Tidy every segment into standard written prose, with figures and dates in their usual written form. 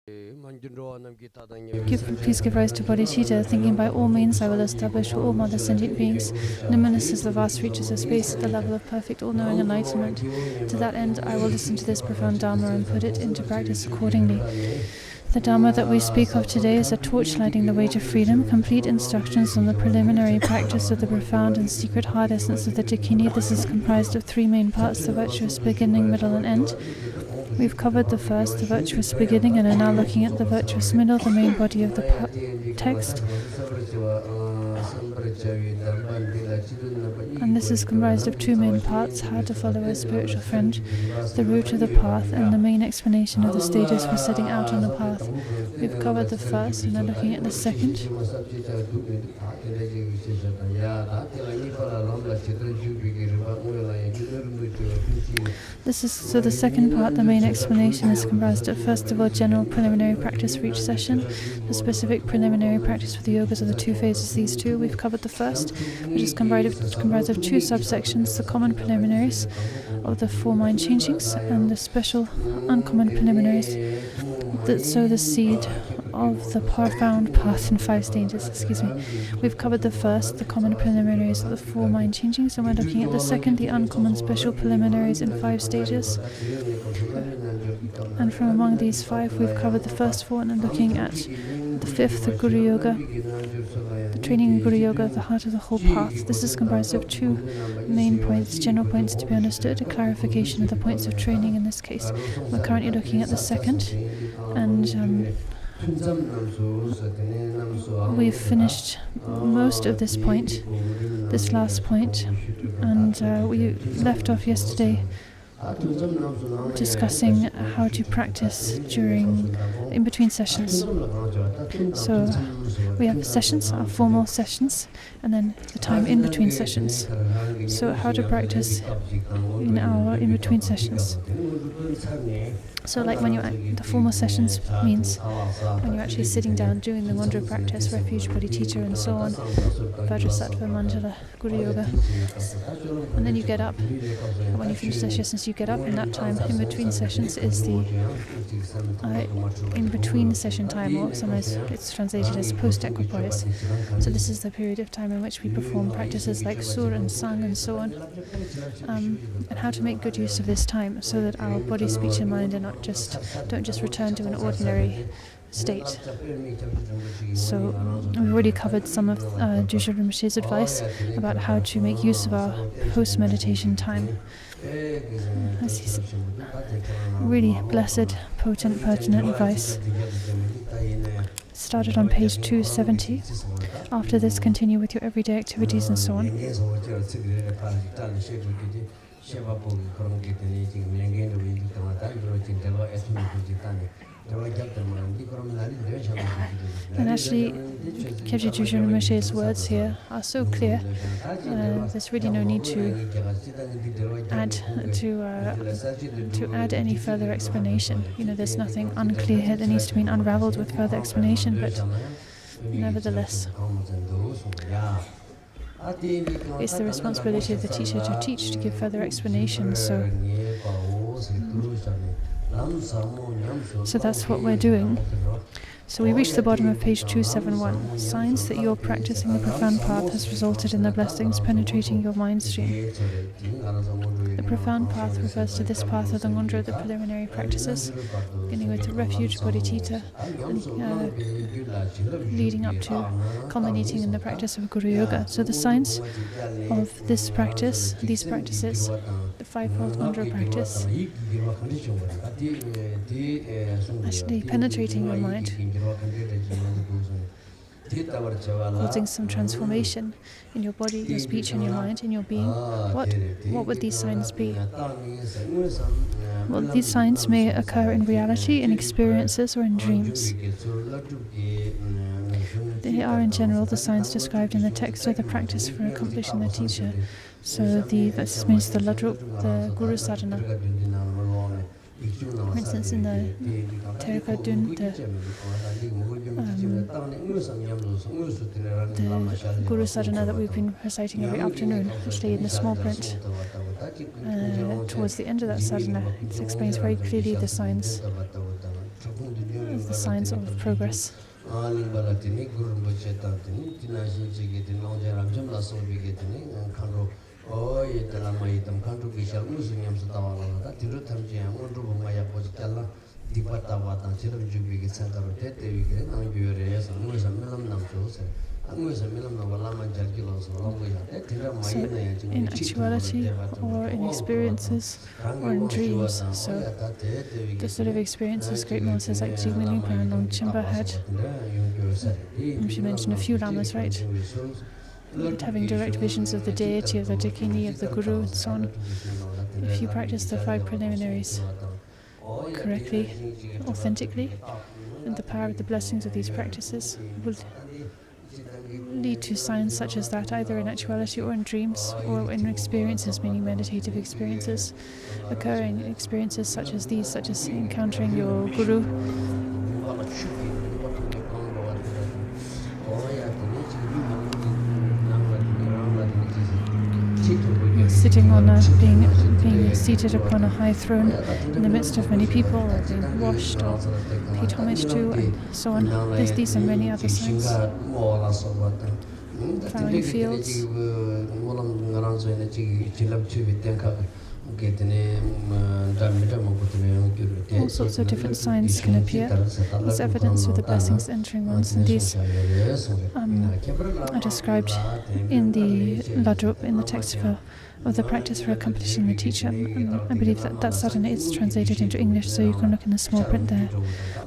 Please give rise to bodhicitta, thinking by all means I will establish for all mother sentient beings numinous the vast reaches of space at the level of perfect all-knowing enlightenment. To that end, I will listen to this profound Dharma and put it into practice accordingly. The Dharma that we speak of today is a torch lighting the way to freedom, complete instructions on the preliminary practice of the profound and secret hard essence of the Dakini. This is comprised of three main parts: the virtuous beginning, middle, and end. We've covered the first, the virtuous beginning, and are now looking at the virtuous middle, the main body of the text. And this is comprised of two main parts: how to follow a spiritual friend, the route of the path, and the main explanation of the stages for setting out on the path. We've covered the first and are looking at the second. The second part, the main explanation, is comprised of, first of all, general preliminary practice for each session. The specific preliminary practice for the yogas are the two phases, these two. We've covered the first, which is comprised of two subsections: the common preliminaries of the four mind changings and the special uncommon preliminaries that sow the seed of the profound path in 5 stages. We've covered the first, the common preliminaries of the four mind changings, and we're looking at the second, the uncommon special preliminaries in 5 stages. And from among these 5, we've covered the first 4 and are looking at the 5th, the Guru Yoga, the training in Guru Yoga, the heart of the whole path. This is comprised of 2 main points, general points to be understood, a clarification of the points of training in this case. We're currently looking at the second, and we've finished most of this point, this last point, and we left off yesterday discussing how to practice in between sessions. So we have sessions, our formal sessions, and then the time in between sessions. So how to practice in our in between sessions. So like the formal sessions means when you're actually sitting down doing the Ngondro practice, refuge, bodhicitta, and so on, Vajrasattva, Mandala, Guru Yoga. And then you get up, and when you finish the sessions you get up, and that time in between sessions is the in between session time, or sometimes it's translated as post-equipoise. So this is the period of time in which we perform practices like sur and sang and so on, and how to make good use of this time so that our body, speech and mind don't just return to an ordinary state. So we've already covered some of Dusha Rinpoche's advice about how to make use of our post-meditation time. Really blessed, potent, pertinent advice. Started on page 270. After this, continue with your everyday activities and so on. And actually, Kyabje Dusha Rinpoche's words here are so clear. There's really no need to add any further explanation. There's nothing unclear here that needs to be unraveled with further explanation. But nevertheless, it's the responsibility of the teacher to teach, to give further explanation. So that's what we're doing. So we reach the bottom of page 271. Signs that your practicing the profound path has resulted in the blessings penetrating your mind stream. The profound path refers to this path of the Ngondro, the preliminary practices, beginning with refuge, bodhicitta, and leading up to culminating in the practice of Guru Yoga. So the signs of this practice, these practices, the fivefold Ngondro practice, actually penetrating your mind, causing some transformation in your body, your speech, and your mind, in your being. What would these signs be? Well, these signs may occur in reality, in experiences, or in dreams. They are, in general, the signs described in the text or the practice for accomplishing the teacher. So this means the ladrup, the Guru Sadhana. For instance, in the Terika Dun, the Guru Sadhana that we've been reciting every afternoon, actually in the small print, towards the end of that sadhana, it explains very clearly the signs. the signs of progress. So in actuality, or in experiences, or in dreams, so the sort of experiences great masters like Jigme Lingpa and Longchenpa had. She mentioned a few lamas, right? But having direct visions of the deity, of the dakini, of the guru, and so on. If you practice the 5 preliminaries correctly, authentically, and the power of the blessings of these practices will lead to signs such as that, either in actuality or in dreams, or in experiences, meaning meditative experiences, occurring experiences such as these, such as encountering your guru. Sitting on being seated upon a high throne in the midst of many people, or being washed or paid homage to, and so on. These and many other signs. Plowing fields. All sorts of different signs can appear as evidence of the blessings entering ones, and these are described in the Ladrup, in the text of the practice for accomplishing the teacher. I believe that sadhana is translated into English, so you can look in the small print there.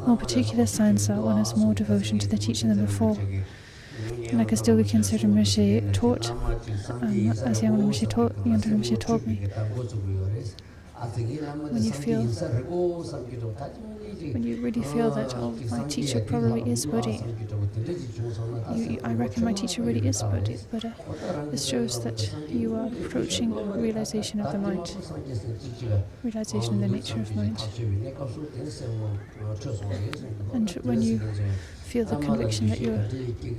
More particular signs are one has more devotion to the teacher than before. Like as Dilgi Khyentse Rinpoche taught, as Ngondro Rinpoche told me, when you really feel that, oh, my teacher probably is Buddha. I reckon my teacher really is Buddha. This shows that you are approaching realization of the mind, realization of the nature of mind. And when you feel the conviction that your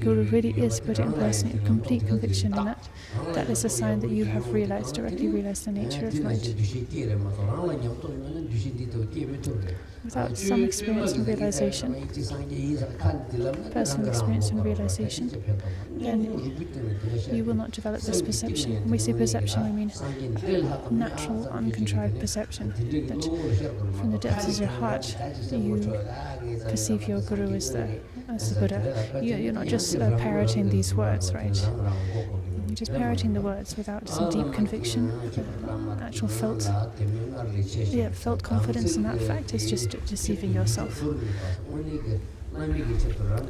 guru really is Buddha in person, a complete conviction in that is a sign that you have directly realized the nature of mind. Without some experience and realization, personal experience and realization, then you will not develop this perception. When we say perception, we mean natural, uncontrived perception, that from the depths of your heart, you perceive your guru as the Buddha. You're not just parroting these words, right? You're just parroting the words without some deep conviction, actual felt confidence in that fact is just deceiving yourself.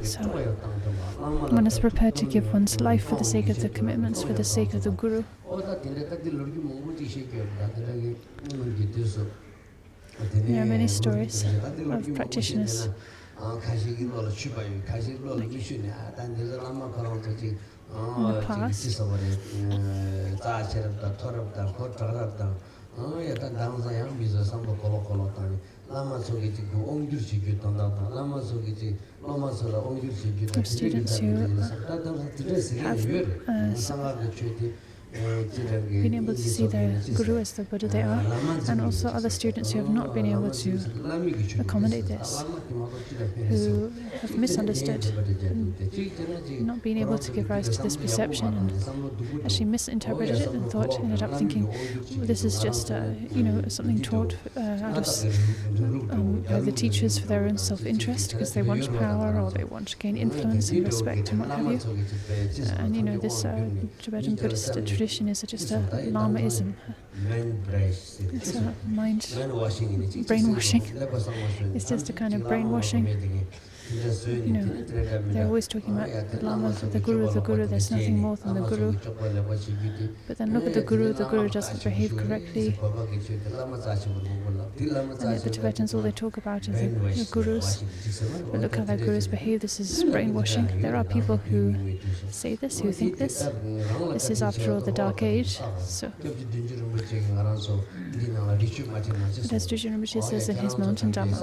So, one is prepared to give one's life for the sake of the commitments, for the sake of the guru. There are many stories of practitioners in the past of students who have been able to see their guru as the Buddha they are, and also other students who have not been able to accommodate this, who have misunderstood and not been able to give rise to this perception, and actually misinterpreted it and ended up thinking, well, this is just something taught out of by the teachers for their own self-interest, because they want power or they want to gain influence and respect and what have you. And this Tibetan Buddhist tradition is just a Lamaism. It's a brainwashing. It's just a kind of brainwashing. They're always talking about the Lama, the Guru, there's nothing more than the Guru. But then look at the Guru doesn't behave correctly. And yet the Tibetans, all they talk about is the Gurus. But look how their Gurus behave, this is brainwashing. There are people who say this, who think this. This is, after all, the Dark Age. So, but as Dujun Rinpoche says in his Mountain Dhamma,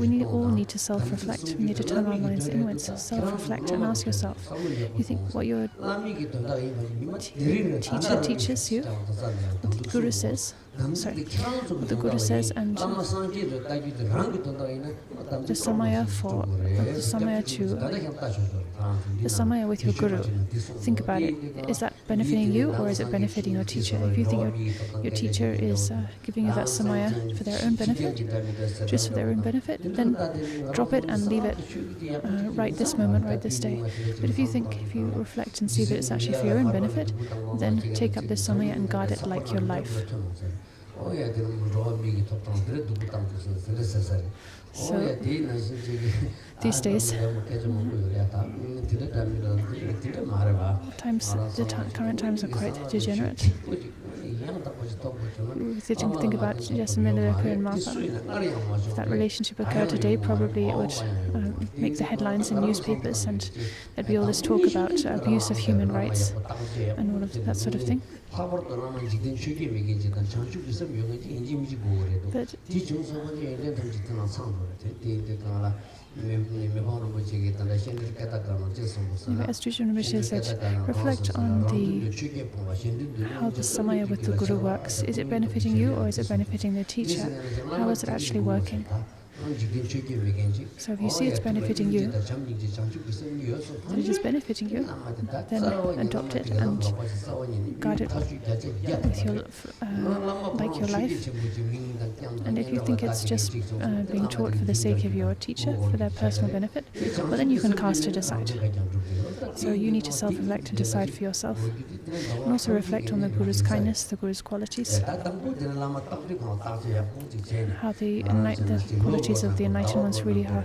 we all need to self-reflect. We need to turn our minds inwards, self-reflect, and ask yourself, you think what your teacher teaches you, what the Guru says, what the Guru says, and the samaya the samaya with your Guru. Think about it. Is that benefiting you, or is it benefiting your teacher? If you think your teacher is giving you that samaya for their own benefit, just for their own benefit, then drop it and leave it right this moment, right this day. But if you reflect and see that it's actually for your own benefit, then take up this samaya and guard it like your life. So these days, current times are quite degenerate. If you think about Jasimilaka and Martha, if that relationship occurred today, probably it would make the headlines in newspapers, and there'd be all this talk about abuse of human rights and all of that sort of thing. But as Jujun Rinpoche said, reflect on how the samaya with the Guru works. Is it benefiting you, or is it benefiting the teacher? How is it actually working? So if you see it's benefiting you, that it is benefiting you, then adopt it and guard it with like your life. And if you think it's just being taught for the sake of your teacher, for their personal benefit, well, then you can cast it aside. So you need to self-reflect and decide for yourself. And also reflect on the Guru's kindness, the Guru's qualities, how the qualities of the enlightened ones really are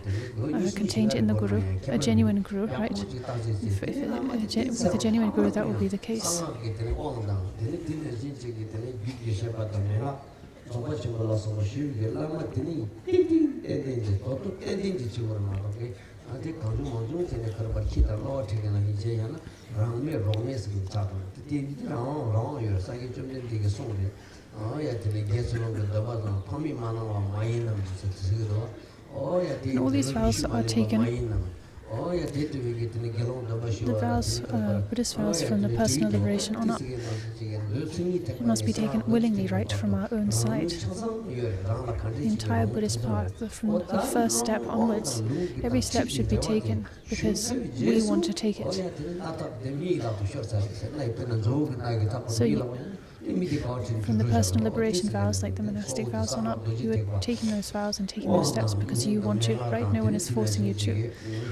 contained in the Guru, a genuine Guru, right? With a genuine Guru, that will be the case. And all these vows are taken. The vows, Buddhist vows from the personal liberation on up. It must be taken willingly, right, from our own side. The entire Buddhist path, from the first step onwards, every step should be taken because we want to take it. So from the personal liberation vows, like the monastic vows on up, you are taking those vows and taking those steps because you want to, right? No one is forcing you to.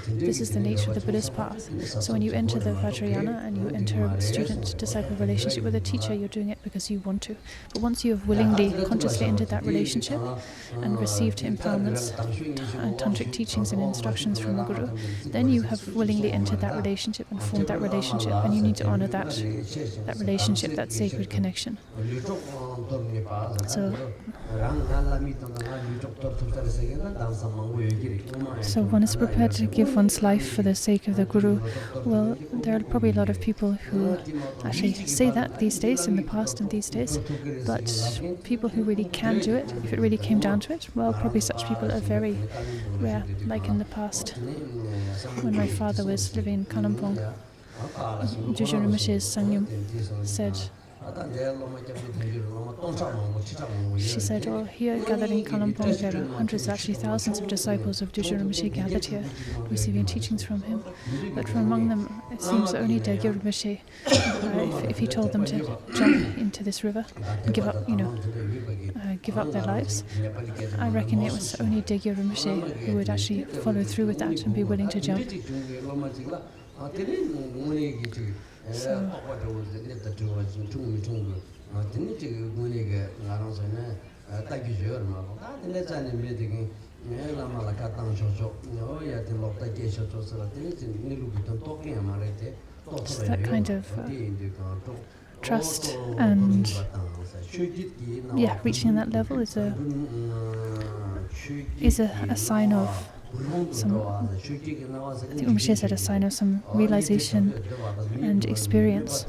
This is the nature of the Buddhist path. So when you enter the Vajrayana and you enter a student-disciple relationship with a teacher, you're doing it because you want to. But once you have willingly, consciously entered that relationship and received empowerments and tantric teachings and instructions from the Guru, then you have willingly entered that relationship and formed that relationship, and you need to honor that relationship, that sacred connection. So one is prepared to give one's life for the sake of the Guru. Well, there are probably a lot of people who actually say that these days, in the past and these days, but people who really can do it, if it really came down to it, well, probably such people are very rare, like in the past. When my father was living in Kalampong, Jujun Rinpoche's Sangyum said, she said, oh, here gathered in Kalampong, there are hundreds, actually thousands of disciples of Jujun Rinpoche gathered here, receiving teachings from him. But from among them, it seems only Degyo Rinpoche, if he told them to jump into this river and give up, give up their lives, I reckon it was only Degyo Rinpoche who would actually follow through with that and be willing to jump. So, so that kind of trust and reaching that level is a sign of some, I think Rinpoche said, a sign of some realization and experience.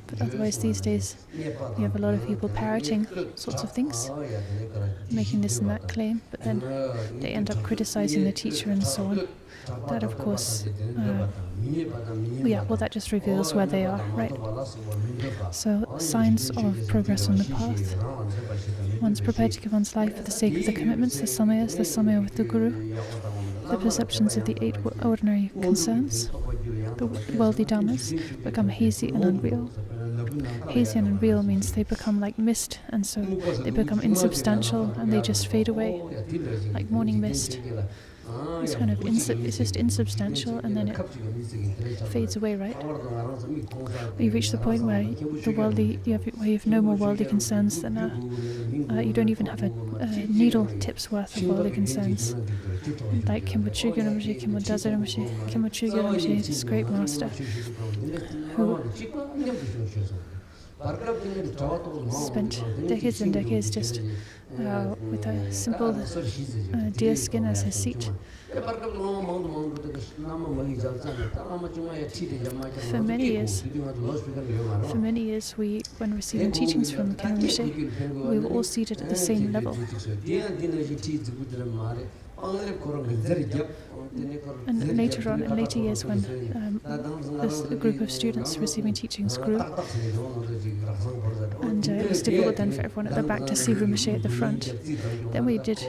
But otherwise, these days, you have a lot of people parroting sorts of things, making this and that claim, but then they end up criticizing the teacher and so on. That, of course, that just reveals where they are, right? So, signs of progress on the path. One's prepared to give one's life for the sake of the commitments, the samaya with the Guru, the perceptions of the 8 ordinary concerns, the worldly dhammas, become hazy and unreal. Hazy and unreal means they become like mist, and so they become insubstantial and they just fade away, like morning mist. It's kind of it's just insubstantial, and then it fades away, right? You reach the point where you have no more worldly concerns than you don't even have a needle tip's worth of worldly concerns. Like Kimbo Chugyo Kimbo Dazaramshi, Kimbo Chugyo, this great master who spent decades and decades just with a simple deer skin as his seat. For many years, when receiving teachings from Kenrishi, we were all seated at the same level. And later on, in later years, when the group of students receiving teachings grew, and it was difficult then for everyone at the back to see Rinpoche at the front, then we did.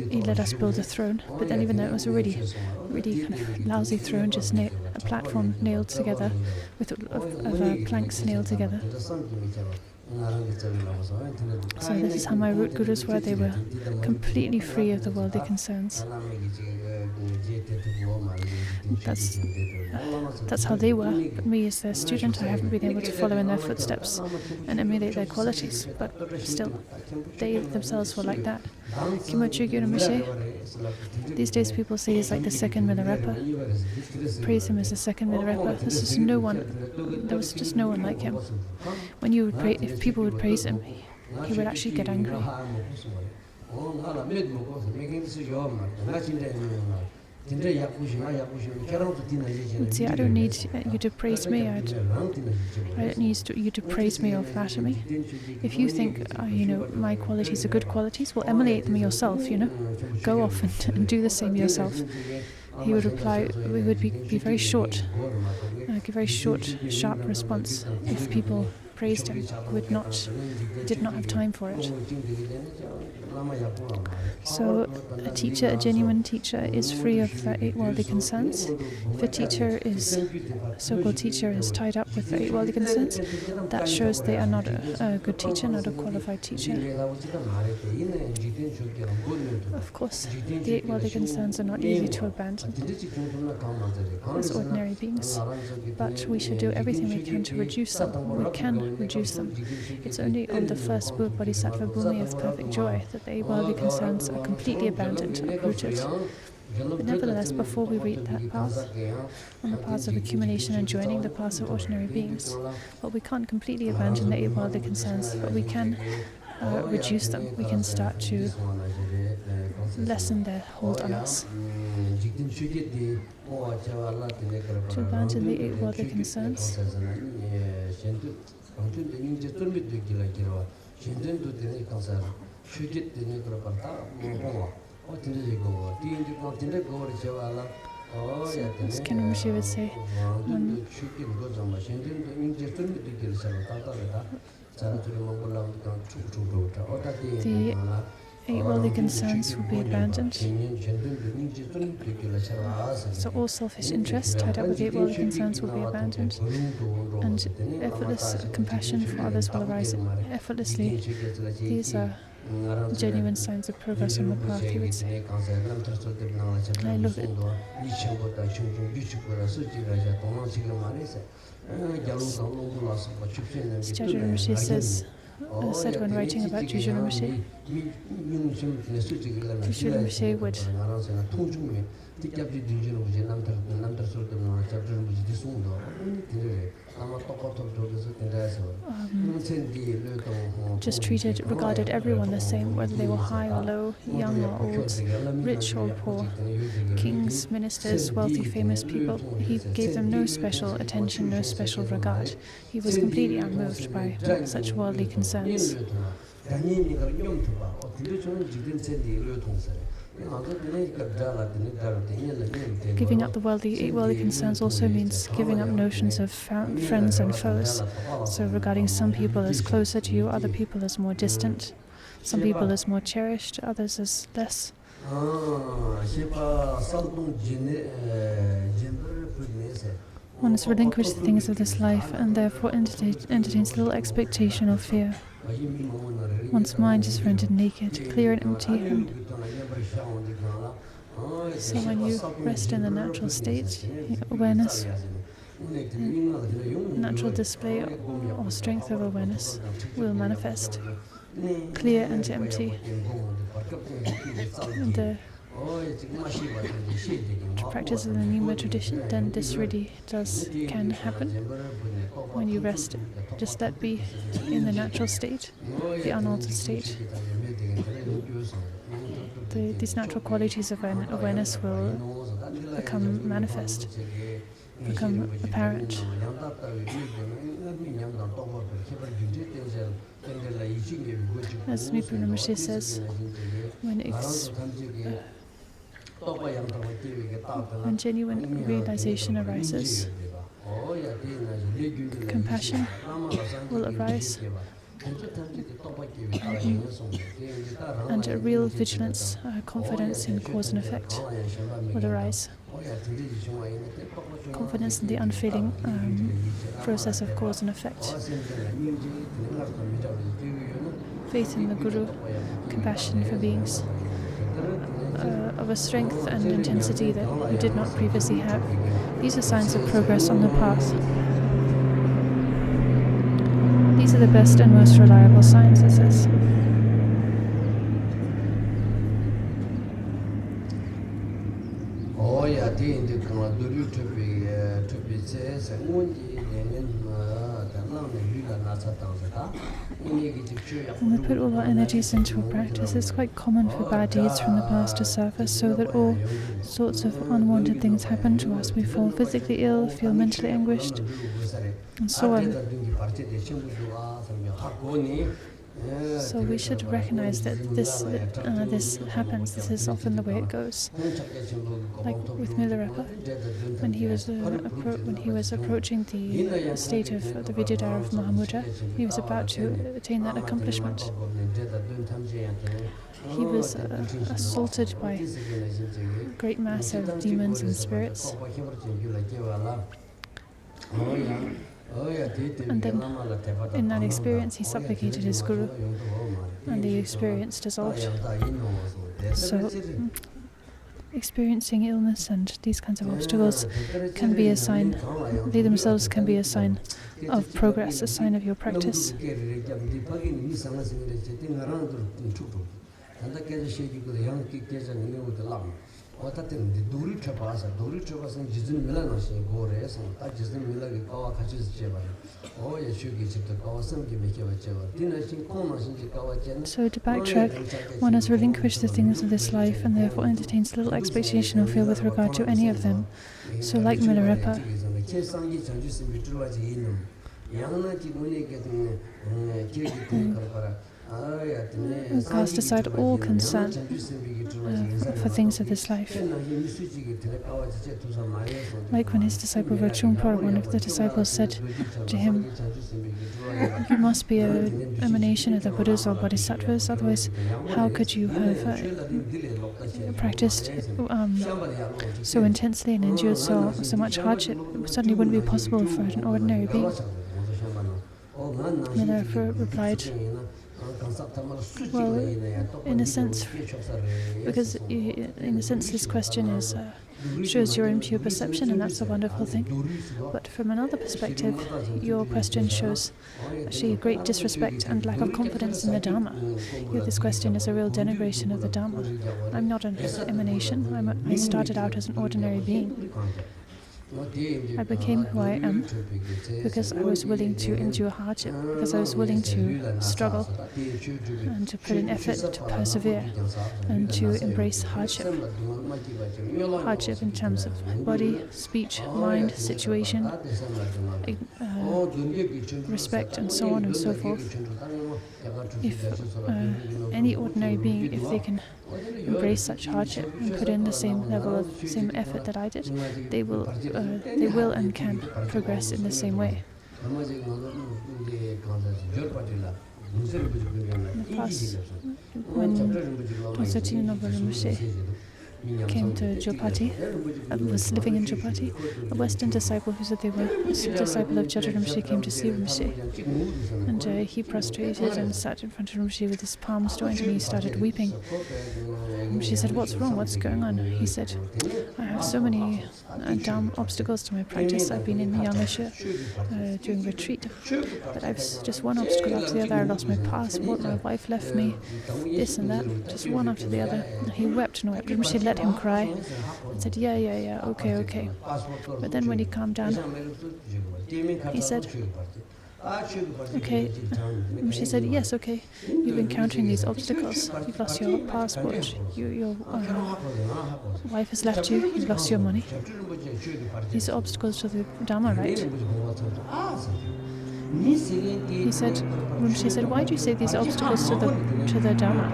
He let us build a throne, but then even though it was a really kind of lousy throne, just a platform nailed together with planks nailed together. So this is how my root gurus were. They were completely free of the worldly concerns. That's how they were. But me as their student, I haven't been able to follow in their footsteps and emulate their qualities. But still, they themselves were like that. These days people say he's like the second Milarepa. Praise him as the second Milarepa. There was just no one like him. If people would praise him, he would actually get angry. See, I don't need you to praise me. I don't need you to praise me or flatter me. If you think, my qualities are good qualities, well, emulate them yourself, Go off and do the same yourself. He would reply, we would be very short, give very short, sharp response if people praised him. He did not have time for it. So a genuine teacher is free of the 8 worldly concerns. If a so-called teacher is tied up with the 8 worldly concerns, that shows they are not a good teacher, not a qualified teacher. Of course, the 8 worldly concerns are not easy to abandon as ordinary beings, but we should do everything we can to reduce them. We can reduce them. It's only on the first Bodhisattva Bhumi of perfect joy that the 8 worldly concerns are completely abandoned, uprooted. But nevertheless, before we reach that path, on the paths of accumulation and joining, the paths of ordinary beings, well, we can't completely abandon the 8 worldly concerns, but we can reduce them. We can start to lessen their hold on us. To abandon the 8 worldly concerns, as Kenrishi would say, the 8 worldly concerns will be abandoned. So all selfish interests tied up with 8 worldly concerns will be abandoned, and effortless compassion for others will arise effortlessly. These are genuine signs of progress on the path, he would say. And I look at Chaitra Rinpoche said when writing about Juju Rinpoche, Juju Rinpoche would just regarded everyone the same, whether they were high or low, young or old, rich or poor, kings, ministers, wealthy, famous people. He gave them no special attention, no special regard. He was completely unmoved by such worldly concerns. Giving up the worldly concerns also means giving up notions of friends and foes. So regarding some people as closer to you, other people as more distant, some people as more cherished, others as less. One has relinquished the things of this life and therefore entertains little expectation or fear. One's mind is rendered naked, clear and empty. So when you rest in the natural state, awareness, natural display or strength of awareness will manifest, clear and empty. And the practice of the Nyingma tradition, then this really can happen. When you rest, just let be in the natural state, the unaltered state. These natural qualities of awareness will become manifest, become apparent. As Mipo Rinpoche says, when genuine realization arises, compassion will arise, and a real vigilance, confidence in cause and effect will arise. Confidence in the unfailing process of cause and effect. Faith in the Guru, compassion for beings, of a strength and intensity that you did not previously have. These are signs of progress on the path. These are the best and most reliable signs, it says. When we put all our energies into a practice, it's quite common for bad deeds from the past to surface, so that all sorts of unwanted things happen to us. We fall physically ill, feel mentally anguished, and so on. So we should recognize that this happens. This is often the way it goes. Like with Milarepa, when he was approaching the state of the Vidyadhara of Mahamudra, he was about to attain that accomplishment. He was assaulted by a great mass of demons and spirits. And then, in that experience, he supplicated his Guru, and the experience dissolved. So, experiencing illness and these kinds of obstacles can be a sign, they themselves can be a sign of progress, a sign of your practice. So to backtrack, one has relinquished the things of this life and therefore entertains little expectation or fear with regard to any of them. So like Milarepa, who cast aside all concern for things of this life. Like when his disciple Vachungpar, one of the disciples, said to him, "You must be an emanation of the Buddhas or Bodhisattvas, otherwise how could you have practiced so intensely and endured so much hardship? It certainly wouldn't be possible for an ordinary being." Milarepa replied, Well, in a sense, because in a sense this question is shows your impure perception, and that's a wonderful thing. But from another perspective, your question shows actually great disrespect and lack of confidence in the Dharma. This question is a real denigration of the Dharma. I'm not an emanation. I started out as an ordinary being. I became who I am because I was willing to endure hardship, because I was willing to struggle and to put in effort to persevere and to embrace hardship. Hardship in terms of body, speech, mind, situation, respect, and so on and so forth. If any ordinary being, if they can embrace such hardship and put in the same level of same effort that I did, they will and can progress in the same way. In the past, when Osatini Nobu Rinpoche came to Jopati, was living in Jopati, a Western disciple who said they were a disciple of Jatra Rinpoche came to see Rinpoche. And he prostrated and sat in front of Rinpoche with his palms joined, and he started weeping. Rinpoche said, "What's wrong? What's going on?" He said, "I have so many obstacles to my practice. I've been in Yamasha doing retreat, but I've just one obstacle after the other. I lost my passport, my wife left me, this and that, just one after the other." And he wept and wept. Rinpoche let him cry and said, yeah, okay. But then when he calmed down, he said, "Okay." She said, "Yes, okay. You've been encountering these obstacles. You've lost your passport. Your wife has left you. You've lost your money. These are obstacles to the Dharma, right?" She said, "Why do you say these obstacles to the Dharma?"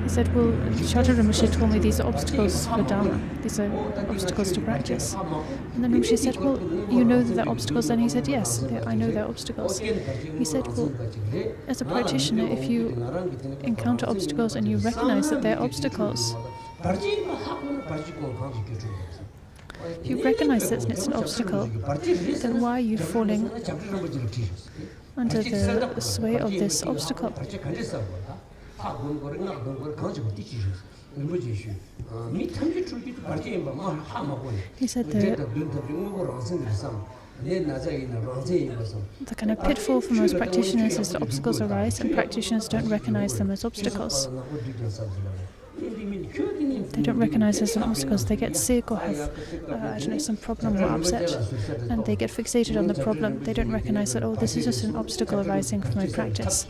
He said, "Well, Jatra Rinpoche told me these are obstacles to the Dharma. These are obstacles to practice." And then Rinpoche said, "Well, you know that they're obstacles?" And he said, "Yes, I know they're obstacles." He said, "Well, as a practitioner, if you encounter obstacles and you recognize that they're obstacles, if you recognize that it's an obstacle, then why are you falling under the sway of this obstacle?" He said the kind of pitfall for most practitioners is that obstacles arise and practitioners don't recognize them as obstacles. They don't recognize as obstacles. They get sick or have, some problem or upset, and they get fixated on the problem. They don't recognize that, this is just an obstacle arising from my practice.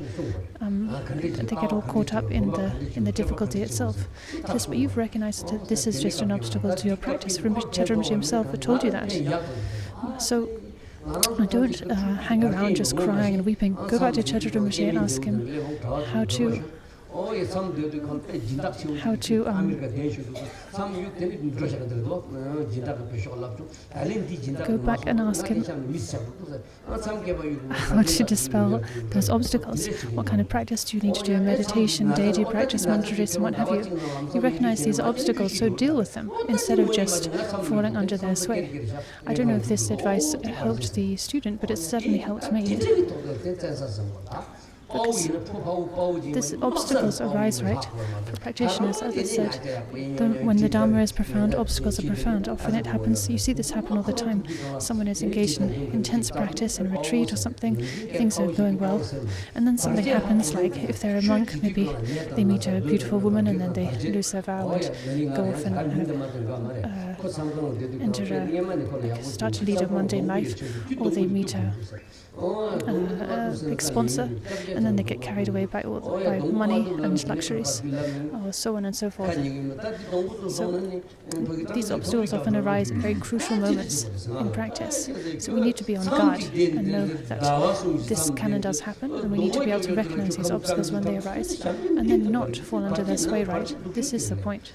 They get all caught up in the difficulty itself. Yes, but you've recognized that this is just an obstacle to your practice. Jatra Rinpoche himself had told you that. So don't hang around just crying and weeping. Go back to Jatra Rinpoche and ask him how to go back and ask him how to dispel those obstacles. What kind of practice do you need to do? Meditation, deity practice, mantras, and what have you. You recognize these obstacles, so deal with them instead of just falling under their sway. I don't know if this advice helped the student, but it certainly helped me. Because these obstacles arise, right, for practitioners. As I said, when the Dharma is profound, obstacles are profound. Often it happens, you see this happen all the time. Someone is engaged in intense practice, in retreat or something, things are going well, and then something happens, like if they're a monk, maybe they meet a beautiful woman and then they lose their vow and go off and start to lead a mundane life, or they meet a big sponsor, and then they get carried away by money and luxuries, or so on and so forth. So these obstacles often arise at very crucial moments in practice. So we need to be on guard and know that this can and does happen, and we need to be able to recognize these obstacles when they arise, and then not fall under their sway, right? This is the point.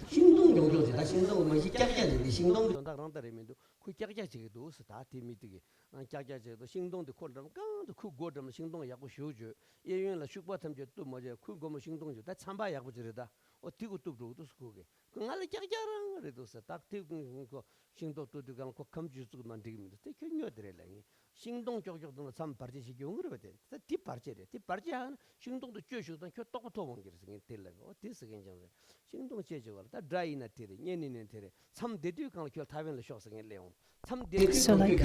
행동 교육도 참 발전시 경우로 돼. 뒷 발전이. 뒷 발전은 행동도 교육도 그 똑똑한 원기를 되려고. this 괜찮아요. 행동 제조가 다 드라이나 되리. 년년년 되리. 참 대두 강 교 타변을 쇼스게 레옹. So like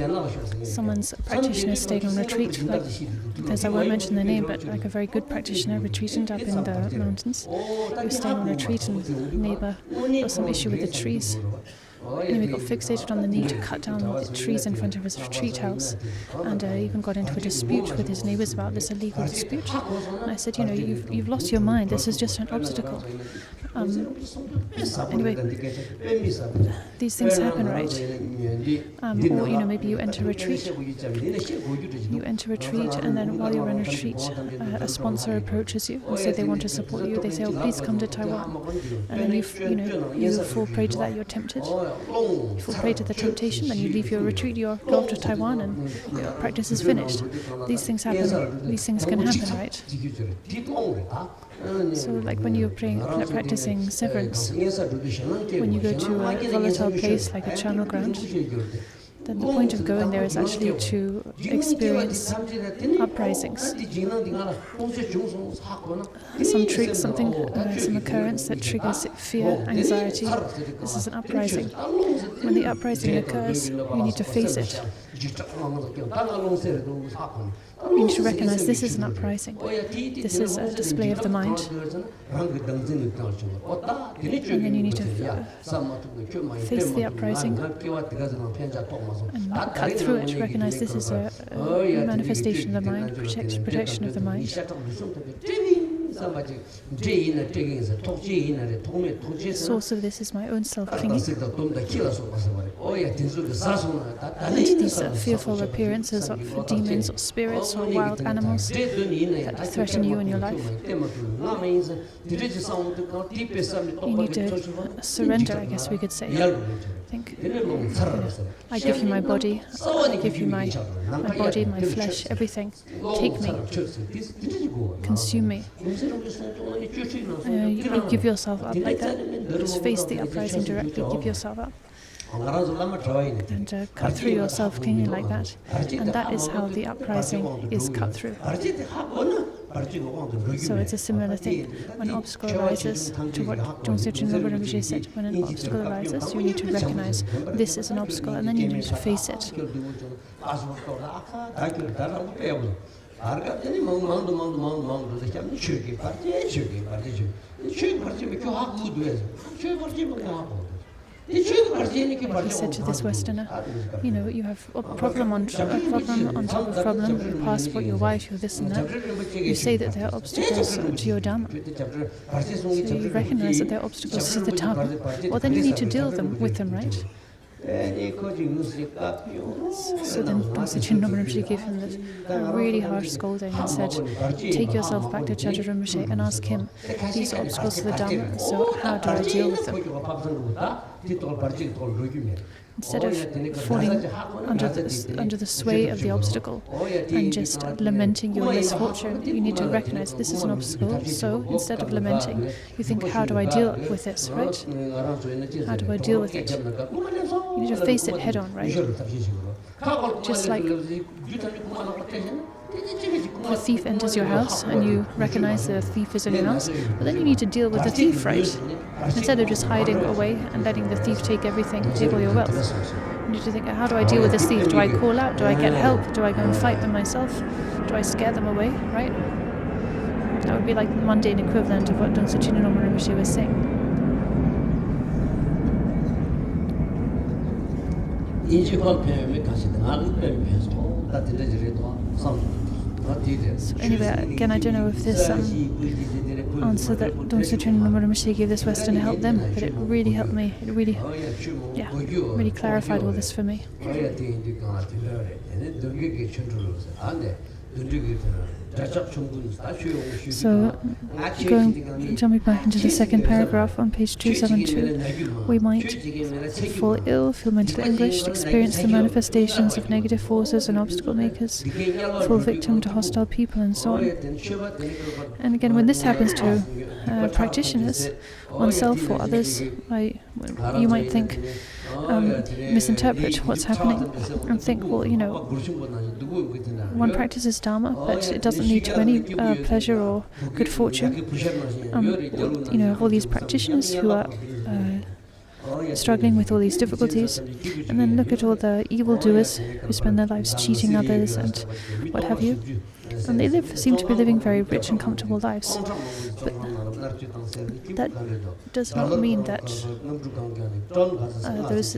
someone's practitioner staying on retreat, like there's, I won't mention the name, but like a very good practitioner retreated up in the mountains. He was staying on retreat and neighbor got some issue with the trees. Anyway, got fixated on the need to cut down the trees in front of his retreat house, and even got into a dispute with his neighbours about this illegal dispute. And I said, you know, you've lost your mind. This is just an obstacle. Anyway, these things happen, right? Or, you know, maybe you enter retreat. You enter retreat, and then while you're in retreat, a sponsor approaches you and say they want to support you. They say, "Oh, please come to Taiwan," and then you fall prey to that. You're tempted. You fall prey to the temptation, then you leave your retreat. You go off to Taiwan, and your practice is finished. These things happen. These things can happen, right? So, like when you're practicing severance, when you go to a volatile place like a charnel ground, then the point of going there is actually to experience uprisings. Some occurrence that triggers fear, anxiety. This is an uprising. When the uprising occurs, you need to face it. You need to recognize this is an uprising. This is a display of the mind. And then you need to face the uprising and cut through it. Recognize this is a manifestation of the mind, protection of the mind. The source of this is my own self-clinging. And these fearful appearances of demons or spirits or wild animals that threaten you in your life. You need to surrender, I guess we could say. Think, I give you my body, I give you my body, my flesh, everything. Take me, consume me. You give yourself up like that. Just face the uprising directly, give yourself up. And cut through your self-clinging like that. And that is how the uprising is cut through. So it's a similar thing. When an obstacle arises, to what Ngondro said, when an obstacle arises, you need to recognize this is an obstacle, and then you need to face it. He said to this Westerner, you know, you have a problem on top of problem, your passport, your wife, your this and that. You say that there are obstacles to your Dharma. So you recognize that there are obstacles to the Dharma. Well, then you need to deal with them, right? So then Ngondro gave him this really harsh scolding and said, take yourself back to Chaja Rinpoche and ask him, these are obstacles to the Dhamma, so how do I deal with them? Instead of falling under the sway of the obstacle and just lamenting your misfortune, you need to recognize this is an obstacle. So instead of lamenting, you think, how do I deal with this, right? How do I deal with it? You need to face it head on, right? Just like the thief enters your house and you recognize the thief is in your house, but then you need to deal with the thief, right? Instead of just hiding away and letting the thief take everything, take all your wealth. You need to think, how do I deal with this thief? Do I call out? Do I get help? Do I go and fight them myself? Do I scare them away, right? That would be like the mundane equivalent of what Ngondro Rinpoche was saying. So anyway, again, I don't know if this answer that Ngondro Rinpoche gave this Westerner helped them, but it really helped me. It really clarified all this for me. So, jumping back into the second paragraph on page 272, we might fall ill, feel mentally anguished, experience the manifestations of negative forces and obstacle makers, fall victim to hostile people, and so on. And again, when this happens to practitioners, oneself or others, you might think, misinterpret what's happening and think, well, one practices Dharma, but it doesn't lead to any pleasure or good fortune. All these practitioners who are struggling with all these difficulties, and then look at all the evildoers who spend their lives cheating others and what have you. And they seem to be living very rich and comfortable lives. But that does not mean that those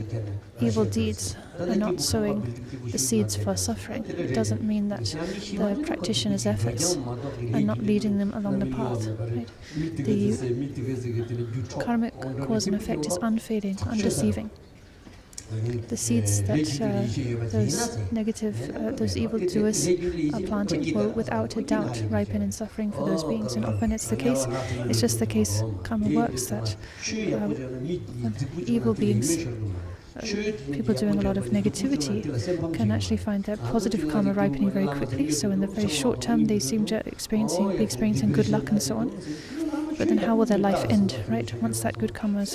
evil deeds are not sowing the seeds for suffering. It doesn't mean that the practitioner's efforts are not leading them along the path. Right? The karmic cause and effect is unfading, undeceiving. The seeds that those evildoers are planting will without a doubt ripen in suffering for those beings, and often it's the case. It's just the case karma works that evil beings, people doing a lot of negativity, can actually find their positive karma ripening very quickly. So in the very short term, they seem to be experiencing good luck and so on. But then how will their life end, right? Once that good karma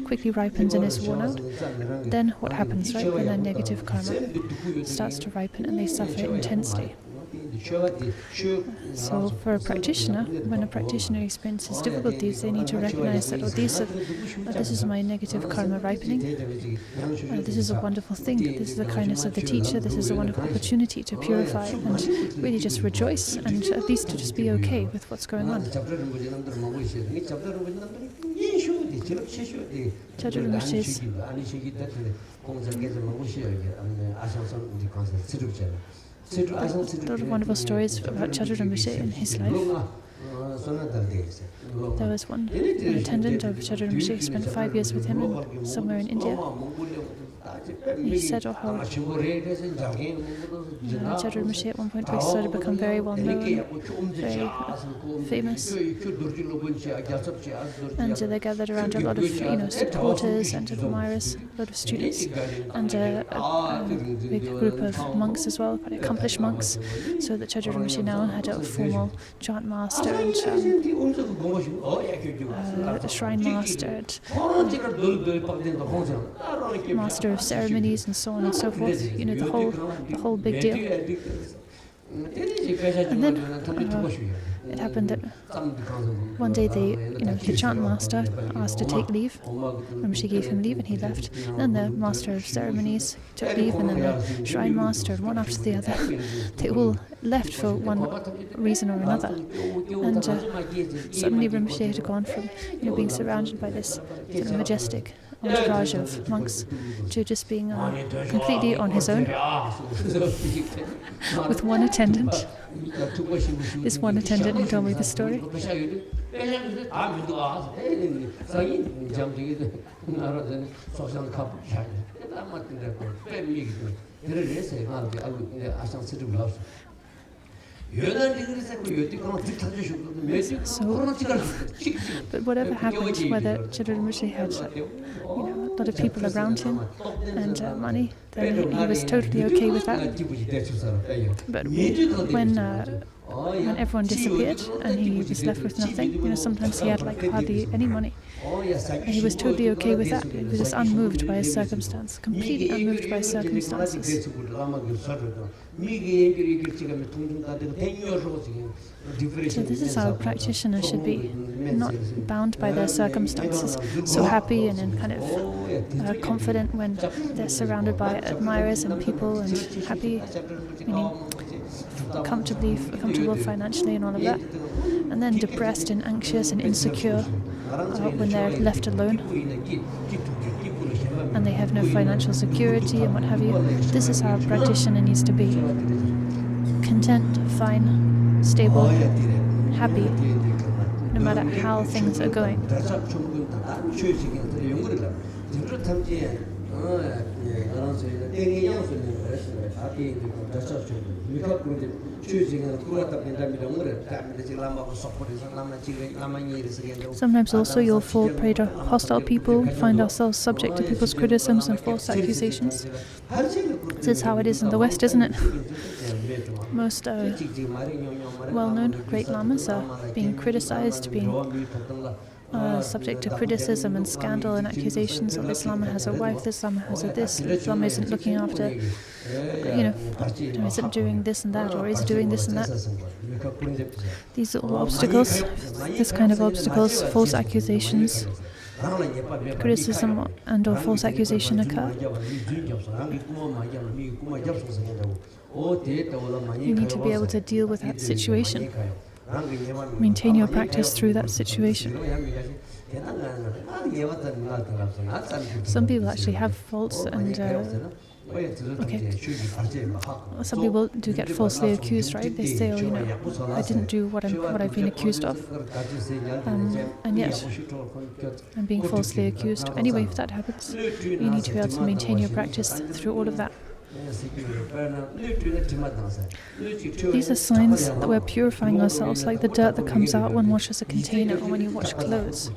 quickly ripens and is worn out, then what happens, right? When their negative karma starts to ripen and they suffer intensely. So for a practitioner, when a practitioner experiences difficulties, they need to recognize that, this is my negative karma ripening. This is a wonderful thing. This is the kindness of the teacher. This is a wonderful opportunity to purify and really just rejoice and at least to just be okay with what's going on. Chadra Rinpoche's a lot of wonderful stories about Chadra Rinpoche in his life. There was an attendant of Chadra Rinpoche, spent 5 years with him somewhere in India. He said how Chadra Rinpoche at one point started to become very well known, very famous. And they gathered around a lot of supporters and admirers, a lot of students, and a big group of monks as well, quite accomplished monks. So that Chadra Rinpoche now had a formal chant master and a shrine master and master of ceremonies and so on and so forth. The whole big deal. And then it happened that one day the chant master asked to take leave. Rinpoche gave him leave and he left. Then the master of ceremonies took leave, and then the shrine master, and one after the other, they all left for one reason or another. And suddenly Rinpoche had gone from being surrounded by this sort of majestic entourage of monks to just being completely on his own with one attendant. This one attendant who told me the story. But whatever happened, whether Chadra Rinpoche had a lot of people around him and money, then he was totally okay with that. But when everyone disappeared and he was left with nothing, sometimes he had hardly any money. And he was totally okay with that. He was just unmoved by his circumstance, completely unmoved by his circumstances. So this is how a practitioner should be, not bound by their circumstances, so happy and kind of confident when they're surrounded by admirers and people, and happy, meaning comfortable financially and all of that, and then depressed and anxious and insecure when they're left alone and they have no financial security and what have you. This is how a practitioner needs to be: content, fine, stable, happy, no matter how things are going. Sometimes also you'll fall prey to hostile people, find ourselves subject to people's criticisms and false accusations. This is how it is in the West, isn't it? Most well-known great lamas are being criticized, being subject to criticism and scandal and accusations. Oh, this lama has a wife, this lama has a this lama isn't looking after, isn't doing this and that, or is doing this and that. These are all obstacles, this kind of obstacles, false accusations, criticism and or false accusation occur. You need to be able to deal with that situation. Maintain your practice through that situation. Some people actually have faults and some people do get falsely accused, right? They say, oh, I didn't do what I've been accused of, and yet I'm being falsely accused. Anyway, if that happens, you need to be able to maintain your practice through all of that. These are signs that we're purifying ourselves, like the dirt that comes out when one washes a container or when you wash clothes.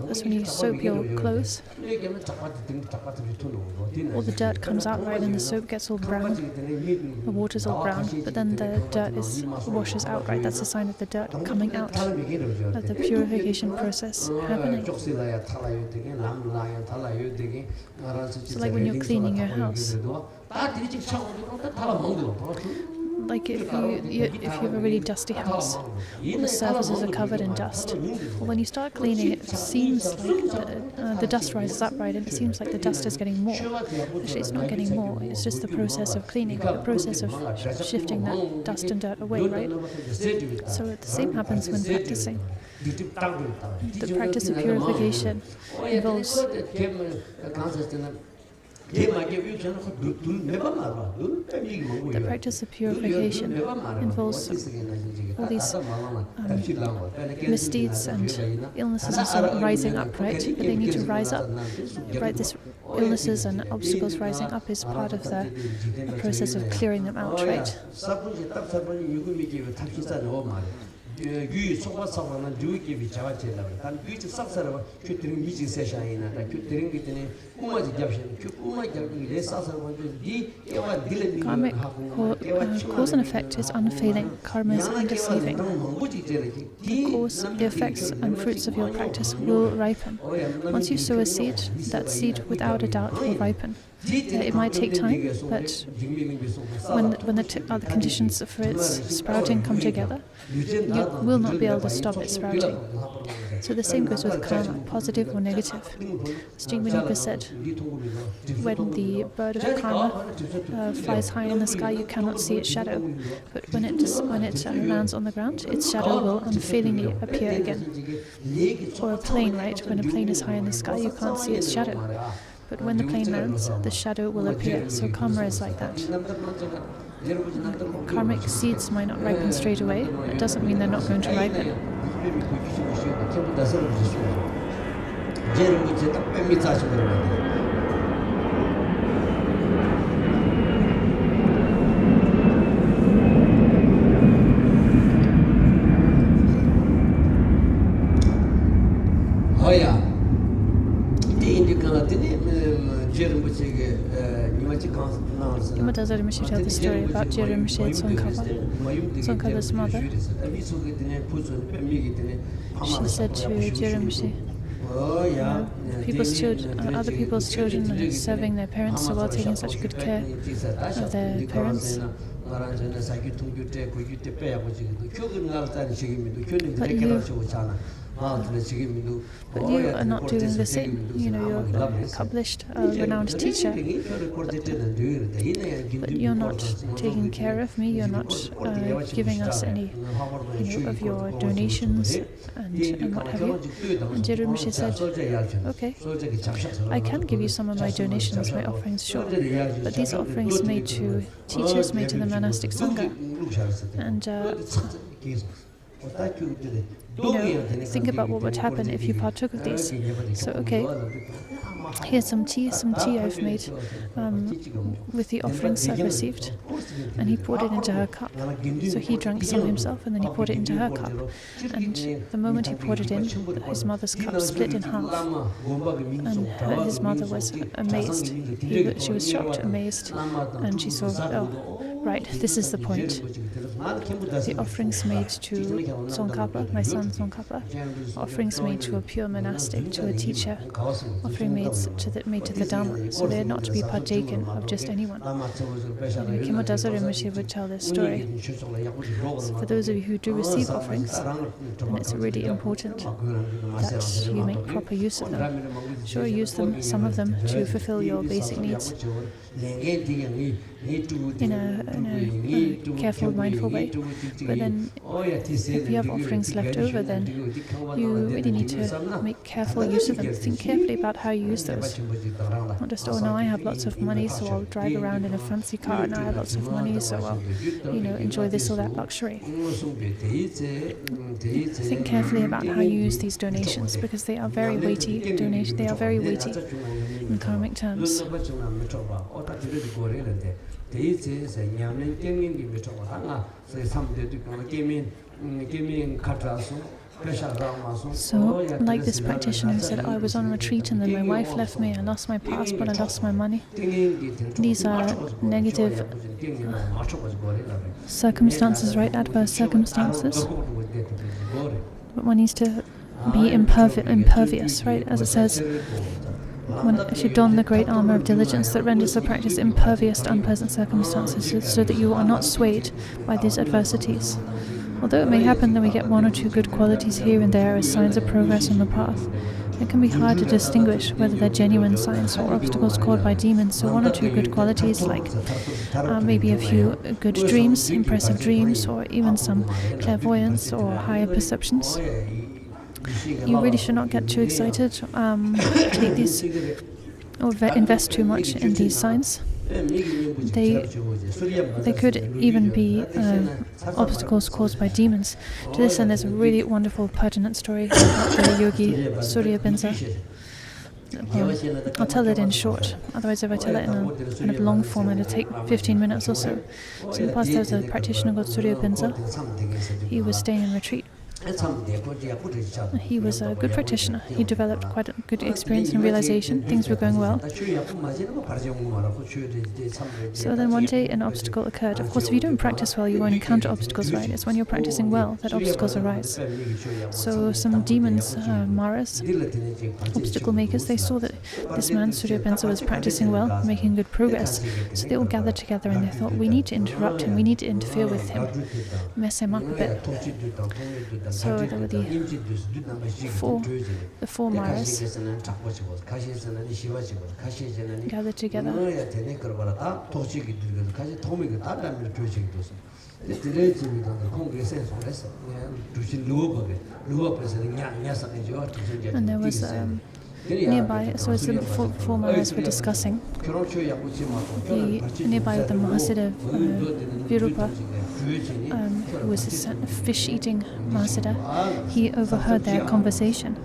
That's when you soap your clothes. All the dirt comes out, right, and the soap gets all brown. The water's all brown, but then the dirt washes out, right? That's a sign of the dirt coming out, of the purification process happening. So like when you're cleaning your house, like if you have a really dusty house, all the surfaces are covered in dust. Well, when you start cleaning, it seems like the dust rises up, right, and it seems like the dust is getting more. Actually, it's not getting more. It's just the process of cleaning, the process of shifting that dust and dirt away, right? So the same happens when practicing. The practice of purification involves the practice of purification involves all these misdeeds and illnesses and so on rising up, right? But they need to rise up, right? This illnesses and obstacles rising up is part of the process of clearing them out, right? Karmic cause and effect is unfailing. Karma is undeceiving. The effects and fruits of your practice will ripen. Once you sow a seed, that seed without a doubt will ripen. It might take time, but when the other conditions for its sprouting come together, you will not be able to stop it sprouting. So the same goes with karma, positive or negative. As Jingmenipa said, when the bird of karma flies high in the sky, you cannot see its shadow. But when it lands on the ground, its shadow will unfailingly appear again. Or a plane, right? When a plane is high in the sky, you can't see its shadow. But when the plane lands, the shadow will appear. So karma is like that. Karmic seeds might not ripen straight away. It doesn't mean they're not going to ripen. Yama Daza Rinpoche tells the story about Je Rinpoche and Tsongkhapa's mother. She said to Je Rinpoche, other people's children are serving their parents so well, taking such good care of their parents. But you are not doing the same. You're a published, renowned teacher, but you're not taking care of me. You're not giving us any, of your donations and what have you. And Je Rinpoche said, "Okay, I can give you some of my donations, my offerings, sure, but these are offerings made to teachers, made to the monastic sangha, and think about what would happen if you partook of these. So, okay, here's some tea I've made with the offerings I've received. And he poured it into her cup. So he drank some himself, and then he poured it into her cup. And the moment he poured it in, his mother's cup split in half. And his mother was amazed. She was shocked, amazed, and she saw, oh, right, this is the point. The offerings made to Tsongkhapa, my son Tsongkhapa, offerings made to a pure monastic, to a teacher, offering made to the Dharma. So they are not to be partaken of just anyone. Kemo Daso Rinpoche would tell this story. So for those of you who do receive offerings, then it's really important that you make proper use of them. Sure, use them, some of them, to fulfill your basic needs in a careful, mindful way. But then, if you have offerings left over, then you really need to make careful use of them. Think carefully about how you use those. Not just, oh, now I have lots of money, so I'll drive around in a fancy car. Now I have lots of money, so I'll, enjoy this or that luxury. Think carefully about how you use these donations, because they are very weighty donations. They are very weighty in karmic terms. So, like this practitioner said, I was on retreat and then my wife left me, I lost my passport, I lost my money. These are negative circumstances, right? Adverse circumstances. But one needs to be impervious, right? As it says, if you don the great armor of diligence that renders the practice impervious to unpleasant circumstances, so that you are not swayed by these adversities. Although it may happen that we get one or two good qualities here and there as signs of progress on the path, it can be hard to distinguish whether they're genuine signs or obstacles caused by demons. So one or two good qualities, like maybe a few good dreams, impressive dreams, or even some clairvoyance or higher perceptions. You really should not get too excited, take these, or invest too much in these signs. They could even be obstacles caused by demons. To this end, there's a really wonderful, pertinent story about the yogi Surya Binza. I'll tell it in short. Otherwise, if I tell it in a kind of long form, it'll take 15 minutes or so. So in the past, there was a practitioner called Surya Binza. He was staying in retreat. He was a good practitioner. He developed quite a good experience and realization. Things were going well. So then one day an obstacle occurred. Of course, if you don't practice well, you won't encounter obstacles, right? It's when you're practicing well that obstacles arise. So some demons, Maras, obstacle makers, they saw that this man, Surya Binza, was practicing well, making good progress. So they all gathered together and they thought, we need to interrupt him, we need to interfere with him, mess him up a bit. So there were the four Maras gathered together. And there was nearby, so as the four Maras were discussing, nearby the Mahasiddha Virupa, who was a fish-eating Mahasiddha, he overheard their conversation.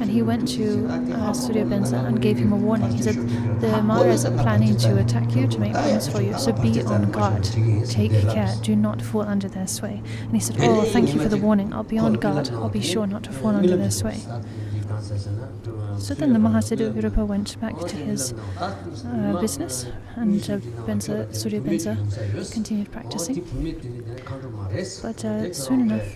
And he went to Surya Binza and gave him a warning. He said, the Maras are planning to attack you, to make problems for you, so be on guard. Take care, do not fall under their sway. And he said, oh, thank you for the warning, I'll be on guard, I'll be sure not to fall under their sway. So then the Mahasiddha Virupa went back to his business, and Surya Binza continued practicing. But soon enough,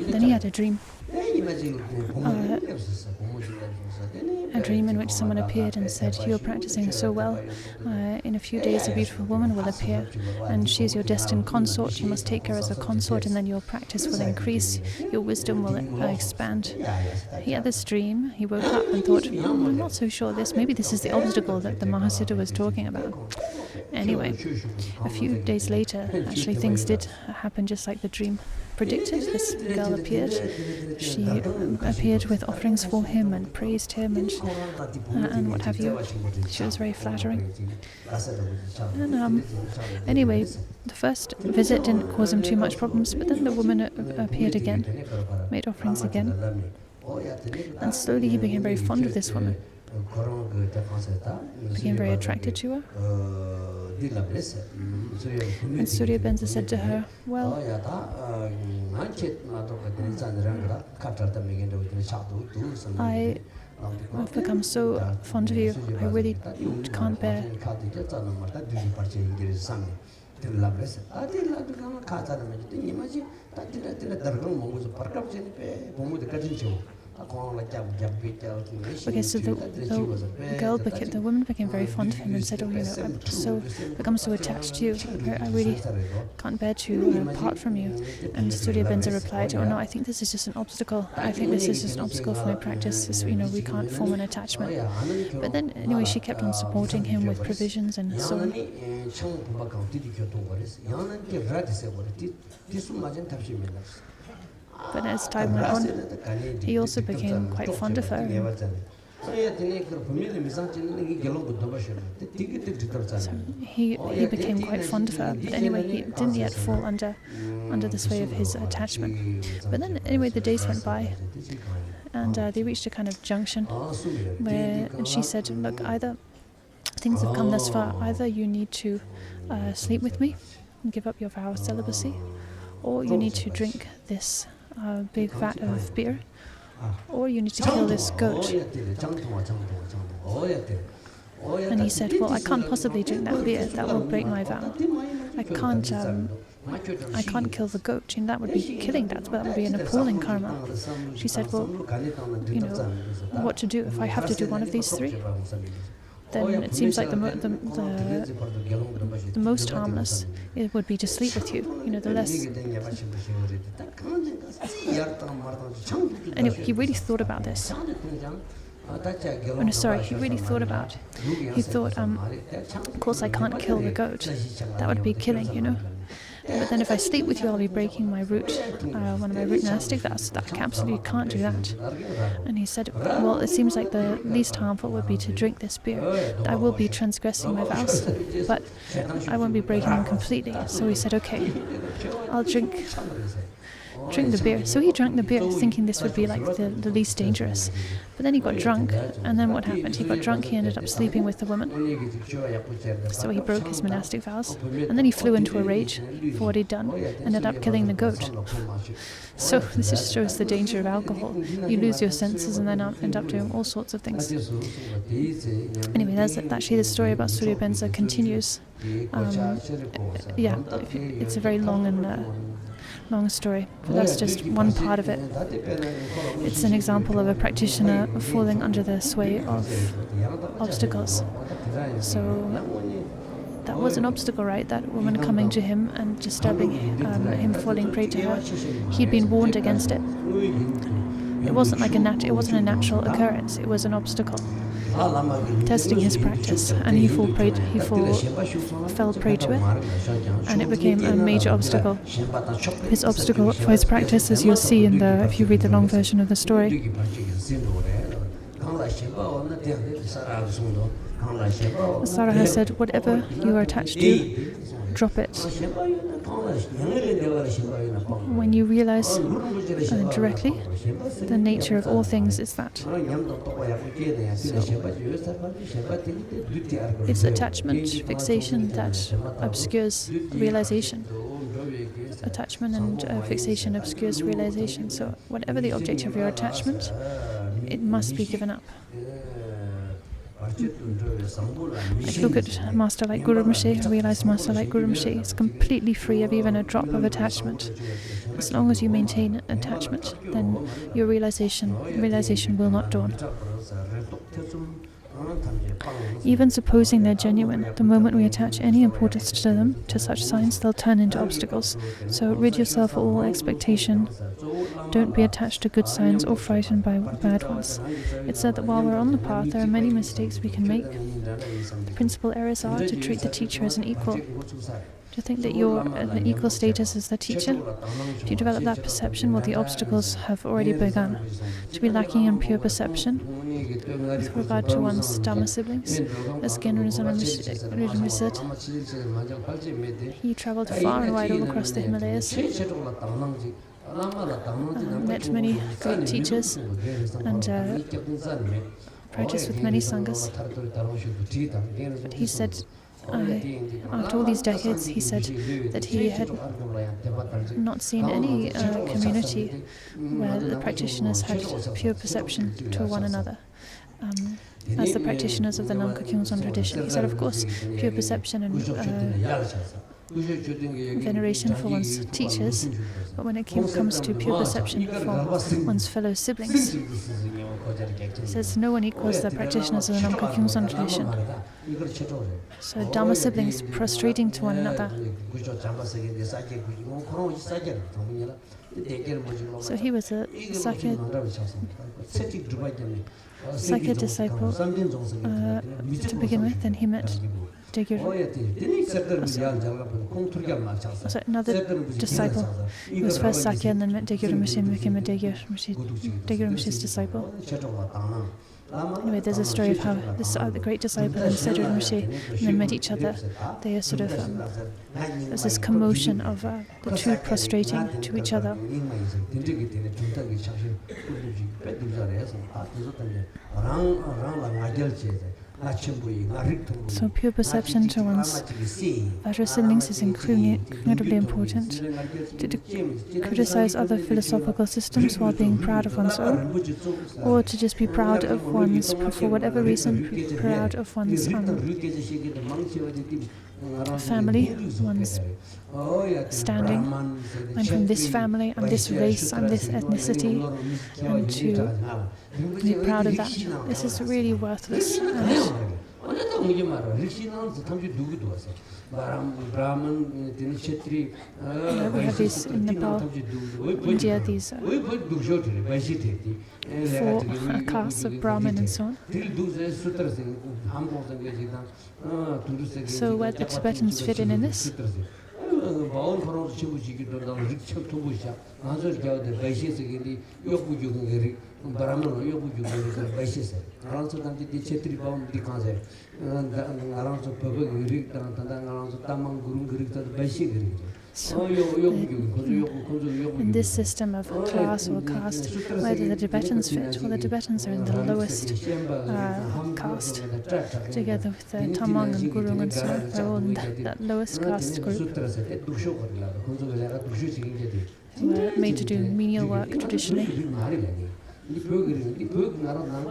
then he had a dream. A dream in which someone appeared and said, you are practicing so well, in a few days a beautiful woman will appear and she is your destined consort. You must take her as a consort and then your practice will increase, your wisdom will expand. He had this dream, he woke up and thought, I'm not so sure maybe this is the obstacle that the Mahasiddha was talking about. And anyway, a few days later, actually things did happen just like the dream predicted. This girl appeared. She appeared with offerings for him and praised him and what have you. She was very flattering. And anyway, the first visit didn't cause him too much problems, but then the woman appeared again, made offerings again, and slowly he became very fond of this woman, became very attracted to her. And Surya Benza said to her, well, I've become so fond of you, I really can't bear. Okay, so the woman became very fond of him and said, I've become so attached to you, I really can't bear to part from you. And Surya Benza replied, oh no, I think this is just an obstacle. I think this is just an obstacle for my practice. We can't form an attachment. But then, anyway, she kept on supporting him with provisions and so on. But as time went on, he also became quite fond of her. So he became quite fond of her. But anyway, he didn't yet fall under the sway of his attachment. But then, anyway, the days went by, and they reached a kind of junction where she said, look, either things have come thus far, either you need to sleep with me and give up your vow of celibacy, or you need to drink this big vat of beer, or you need to kill this goat. And he said, well, I can't possibly drink that beer, that will break my vow. I can't kill the goat, that would be killing, that would be an appalling karma. She said, well, what to do if I have to do one of these three? Then it seems like the most harmless it would be to sleep with you. The less. Anyway, he really thought about this. He really thought about. He thought, of course, I can't kill the goat. That would be killing, But then if I sleep with you, I'll be breaking my root, one of my root monastic vows. I absolutely can't do that. And he said, well, it seems like the least harmful would be to drink this beer. I will be transgressing my vows, but I won't be breaking them completely. So he said, okay, I'll drink the beer. So he drank the beer, thinking this would be like the least dangerous. But then he got drunk, and then what happened? He got drunk, he ended up sleeping with the woman. So he broke his monastic vows, and then he flew into a rage for what he'd done, ended up killing the goat. So this just shows the danger of alcohol. You lose your senses and then end up doing all sorts of things. Anyway, that's actually the story about Surya Benza continues. It's a very long story, but that's just one part of it. It's an example of a practitioner falling under the sway of obstacles. So that was an obstacle, right? That woman coming to him and disturbing him, falling prey to her. He'd been warned against it. It wasn't like a natural occurrence. It was an obstacle, testing his practice, and he fell prey to it, and it became a major obstacle. His obstacle for his practice, as you'll see if you read the long version of the story. Sara has said, whatever you are attached to, drop it. When you realize directly, the nature of all things is that. So it's attachment, fixation that obscures realization. Attachment and fixation obscures realization. So whatever the object of your attachment, it must be given up. Like, look at a master like Guru Rinpoche, a realized master like Guru Rinpoche is completely free of even a drop of attachment. As long as you maintain attachment, then your realization will not dawn. Even supposing they're genuine, the moment we attach any importance to them, to such signs, they'll turn into obstacles. So rid yourself of all expectation. Don't be attached to good signs or frightened by bad ones. It's said that while we're on the path, there are many mistakes we can make. The principal errors are to treat the teacher as an equal, to think that you're at an equal status as the teacher. If you develop that perception, well, the obstacles have already begun. To be lacking in pure perception with regard to one's Dharma siblings, as Ngondro said, he traveled far and wide all across the Himalayas, met many great teachers, and practiced with many sanghas. But he said, after all these decades, he said that he had not seen any community where the practitioners had pure perception to one another. As the practitioners of the Ngondro tradition, he said, of course, pure perception and veneration for one's teachers, but when it comes to pure perception for one's fellow siblings, he says no one equals the practitioners of the Ngondro tradition. So Dharma siblings prostrating to one another. So he was a Sakya disciple to begin with, and he met so another disciple. He was first Sakya and then met Degyur Rinpoche and became a Degyur Rinpoche's disciple. Anyway, there's a story of how this the great disciple and Degyur Rinpoche and then met each other. They are sort of there's this commotion of the two prostrating to each other. So pure perception to one's Vajra siblings is incredibly important. To criticize other philosophical systems while being proud of one's own, or to just be proud of one's, for whatever reason, proud of one's family, one's standing. I'm from this family, I'm this race, I'm this ethnicity, and to be proud of that. This is really worthless. We have these in Nepal, India, these 4 castes of Brahmin and so on. So where the Tibetans fit in this? So, in this system of class or caste, where do the Tibetans fit? Well, the Tibetans are in the lowest caste, together with the Tamang and Gurung and so on. They're all in that lowest caste group. They were made to do menial work traditionally.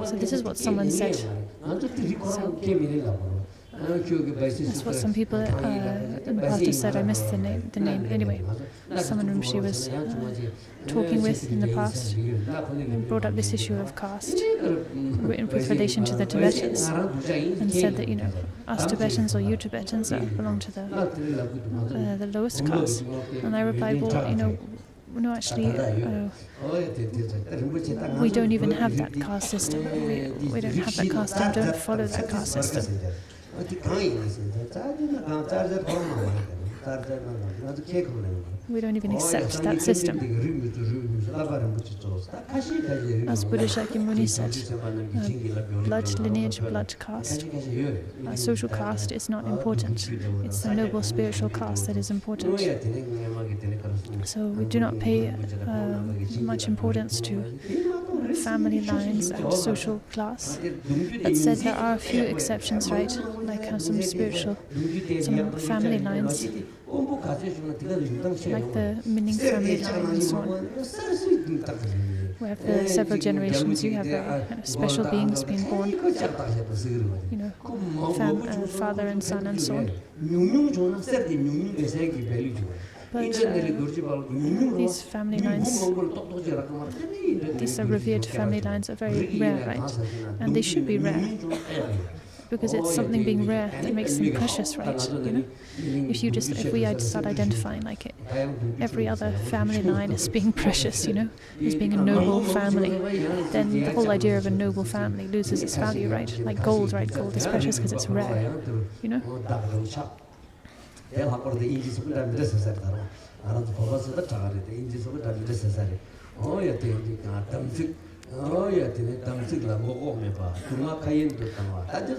So this is what someone said. That's what some people in the past have said. I missed the name. Anyway, someone whom she was talking with in the past brought up this issue of caste with relation to the Tibetans, and said that, us Tibetans or you Tibetans belong to the lowest caste. And I replied, well, no, actually, we don't even have that caste system. We don't have that caste system, don't follow that caste system. We don't even accept that system. As Buddha Shakyamuni said, blood lineage, blood caste, social caste is not important. It's the noble spiritual caste that is important. So we do not pay much importance to family lines and social class. That said, there are a few exceptions, right? Like some family lines, like the Minning family line and so on. We have several generations. You have special beings being born, father and son and so on. But these family lines, these revered family lines, are very rare, right? And they should be rare, because it's something being rare that makes them precious, right? You know, if we start identifying like every other family line as being precious, you know, as being a noble family, then the whole idea of a noble family loses its value, right? Like gold, right? Gold is precious because it's rare, you know.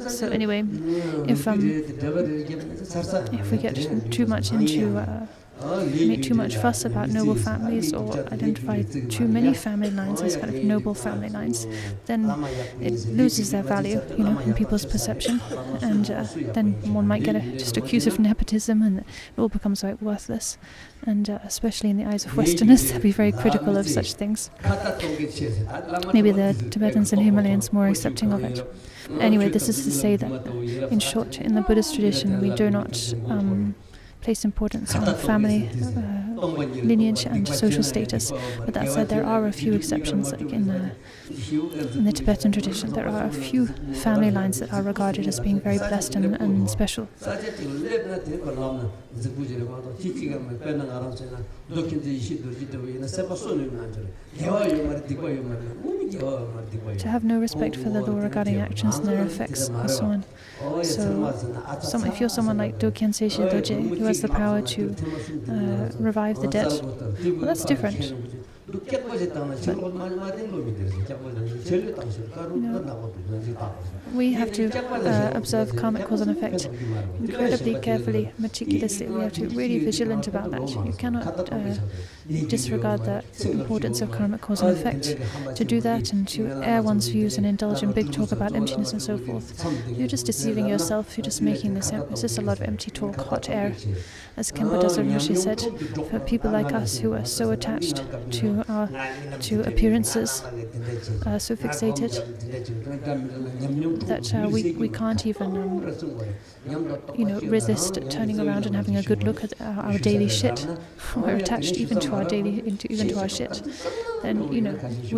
So anyway, if we get too much into make too much fuss about noble families, or identify too many family lines as kind of noble family lines, then it loses their value, you know, in people's perception, and then one might get just accused of nepotism, and it all becomes like worthless. And especially in the eyes of Westerners, they'll be very critical of such things. Maybe the Tibetans and Himalayans more accepting of it. Anyway, this is to say that, in short, in the Buddhist tradition, we do not place importance on family lineage and social status. But that said, there are a few exceptions, like in the Tibetan tradition. There are a few family lines that are regarded as being very blessed and special. To have no respect for the law regarding actions and their effects, and so on. So, if you're someone like Dokyen Seishe Doje, who has the power to revive the dead, well, that's different. We have to observe karmic cause and effect incredibly carefully, meticulously. We have to be really vigilant about that. You cannot disregard the importance of karmic cause and effect. To do that and to air one's views and indulge in big talk about emptiness and so forth, you're just deceiving yourself. You're just making this. It's just a lot of empty talk, hot air. As Khenpo Daso Rinpoche said, for people like us who are so attached to appearances, so fixated that we can't even resist turning around and having a good look at our daily shit. We're attached even to our shit. Then we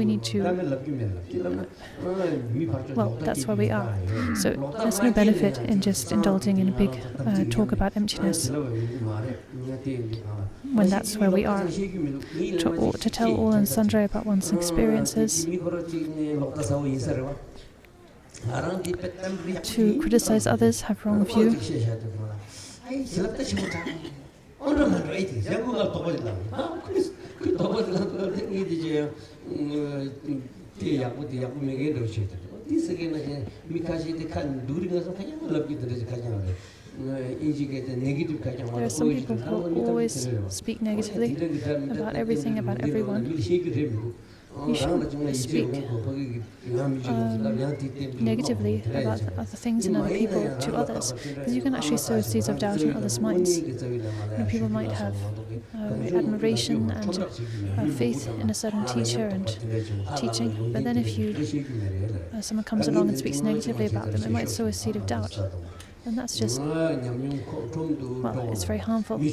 need to. Well, that's where we are. So there's no benefit in just indulging in a big talk about emptiness when that's where we are. To tell all and sundry about one's experiences, to criticize others, have wrong view. There are some people who always speak negatively about everything, about everyone. You shouldn't speak negatively about other things and other people to others, because you can actually sow seeds of doubt in others' minds. People might have admiration and faith in a certain teacher and teaching, but then if someone comes along and speaks negatively about them, it might sow a seed of doubt. And that's just, well, it's very harmful. To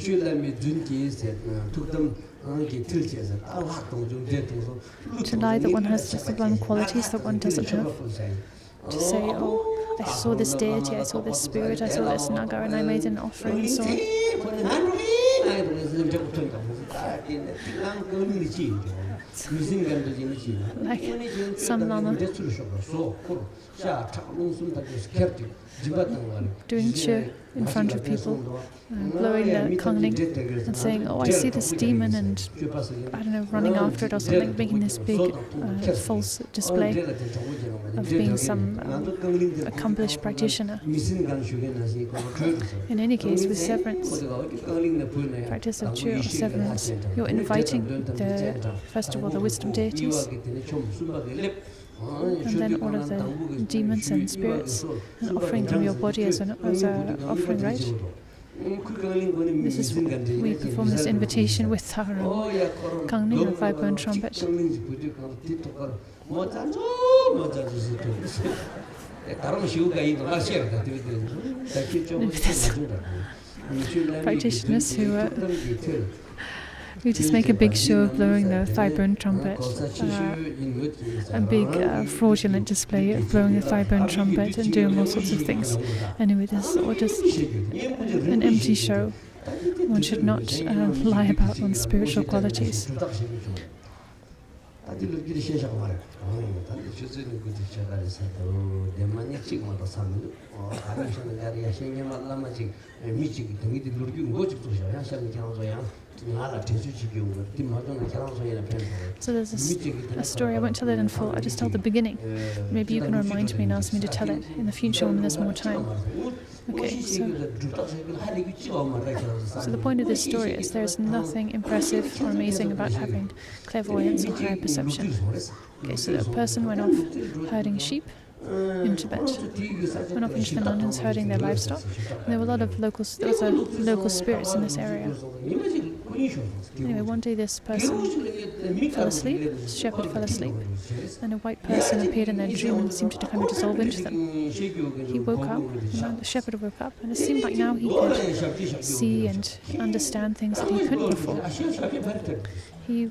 lie that one has just the one qualities that one doesn't have. To say, oh, I saw this deity, I saw this spirit, I saw this naga, and I made an offering and so on. Like some lama doing cheer in front of people, blowing the kangling and saying, oh, I see this demon, and I don't know, running after it or something, making this big false display of being some accomplished practitioner. In any case, with severance, practice of cheer or severance, you're inviting first of all the wisdom deities, and then all of the demons and spirits, and offering them your body as an offering, right? This is we perform this invitation with our kangling and 5-bone trumpet. Practitioners who just make a big show of blowing the thigh-bone trumpet, a big fraudulent display of blowing the thigh-bone trumpet and doing all sorts of things. Anyway, this is all just an empty show. One should not lie about one's spiritual qualities. So there's a story, I won't tell it in full, I just tell the beginning. Maybe you can remind me and ask me to tell it in the future when there's more time. Okay, so the point of this story is there's nothing impressive or amazing about having clairvoyance or higher perception. Okay, so the person went off herding sheep in Tibet, went off into the mountains herding their livestock. And there were a lot of local spirits in this area. Anyway, one day this person fell asleep, this shepherd fell asleep, and a white person appeared in their dream and seemed to kind of dissolve into them. He woke up, the shepherd woke up, and it seemed like now he could see and understand things that he couldn't before. He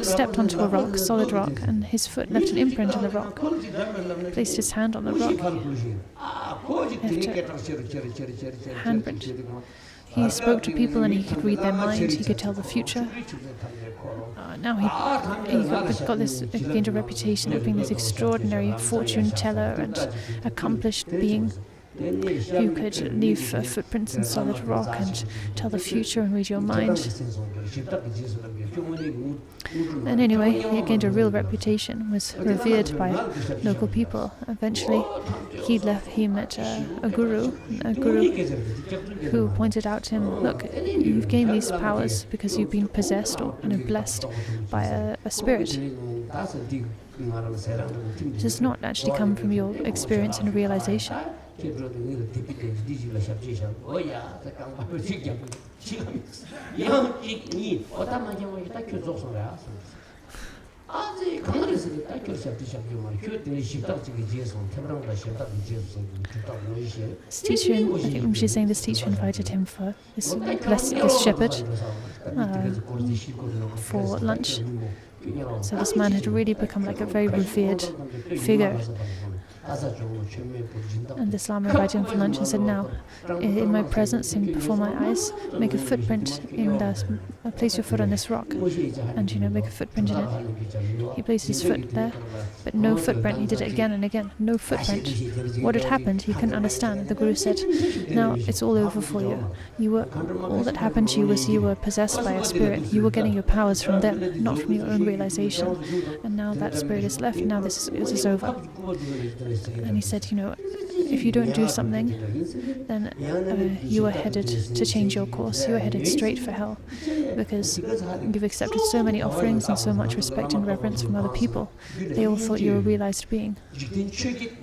stepped onto a rock, solid rock, and his foot left an imprint on the rock. He placed his hand on the rock, left a handprint. He spoke to people and he could read their mind, he could tell the future. Now he gained a reputation of being this extraordinary fortune teller and accomplished being who could leave footprints in solid rock and tell the future and read your mind. And anyway, he gained a real reputation, was revered by local people. Eventually, he met a guru who pointed out to him, look, you've gained these powers because you've been possessed or blessed by a spirit. It does not actually come from your experience and realization. This teacher, I think she's saying this teacher invited him for this shepherd for lunch. So this man had really become like a very revered figure. And this Lama invited him for lunch and said, now, in my presence and before my eyes, make a footprint place your foot on this rock and, make a footprint in it. He placed his foot there, but no footprint. He did it again and again, no footprint. What had happened, he couldn't understand. The Guru said, now it's all over for you. All that happened to you was you were possessed by a spirit. You were getting your powers from them, not from your own realization. And now that spirit is left, now this is over. And he said, if you don't do something, then you are headed to change your course. You are headed straight for hell, because you've accepted so many offerings and so much respect and reverence from other people. They all thought you were a realized being,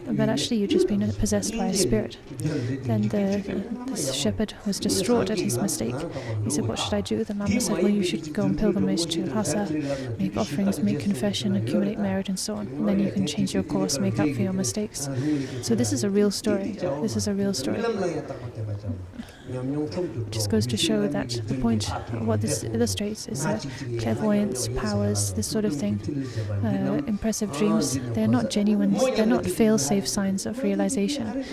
but actually you've just been possessed by a spirit. Then this shepherd was distraught at his mistake. He said, what should I do? The Lama said, well, you should go on pilgrimage to Lhasa, make offerings, make confession, accumulate merit, and so on. And then you can change your course, make up for your mistakes. So this is a real story. This is a real story. It just goes to show that the point of what this illustrates is that clairvoyance, powers, this sort of thing, impressive dreams, they're not genuine, they're not fail-safe signs of realization.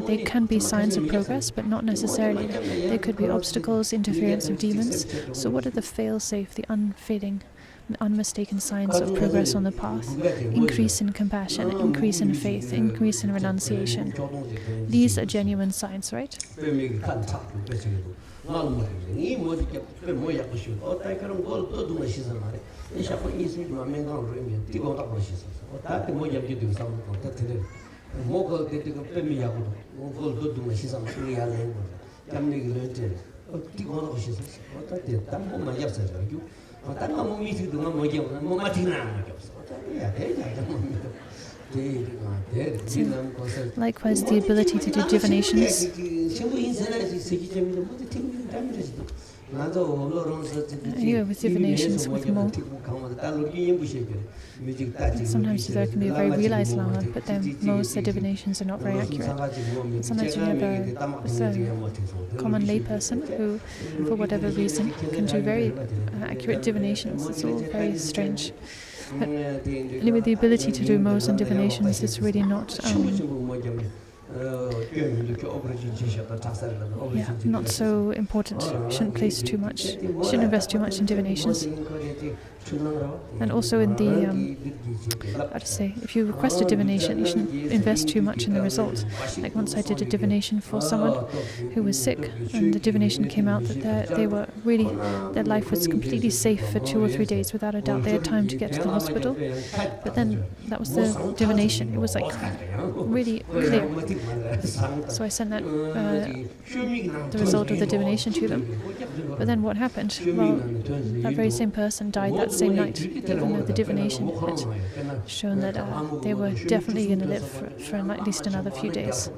They can be signs of progress, but not necessarily. They could be obstacles, interference of demons. So what are the fail-safe, the unfailing, unmistaken signs of progress on the path? Increase in compassion, increase in faith, increase in renunciation. These are genuine signs, right? Likewise, the ability to do divinations. Here with divinations with Mo. Sometimes there can be a very realized Lama, but then most the divinations are not very accurate. Sometimes you have a common layperson who, for whatever reason, can do very accurate divinations. It's all very strange. But anyway, the ability to do Mo's and divinations is really not not so important. We shouldn't place too much, shouldn't invest too much in divinations. And also in the, how to say, if you request a divination, you shouldn't invest too much in the result. Like once I did a divination for someone who was sick, and the divination came out that they were really, their life was completely safe for 2 or 3 days without a doubt. They had time to get to the hospital. But then that was the divination. It was like really clear. So I sent that the result of the divination to them. But then what happened? Well, that very same person died that same night, even though the divination had shown that they were definitely going to live for at least another few days.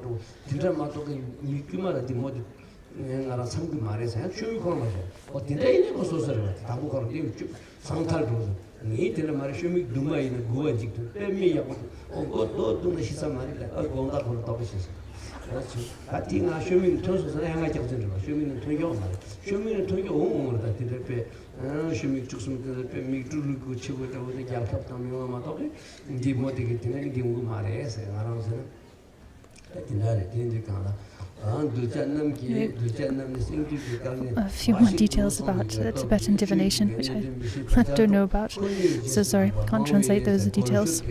A few more details about Tibetan divination, which I don't know about, so sorry, can't translate those details.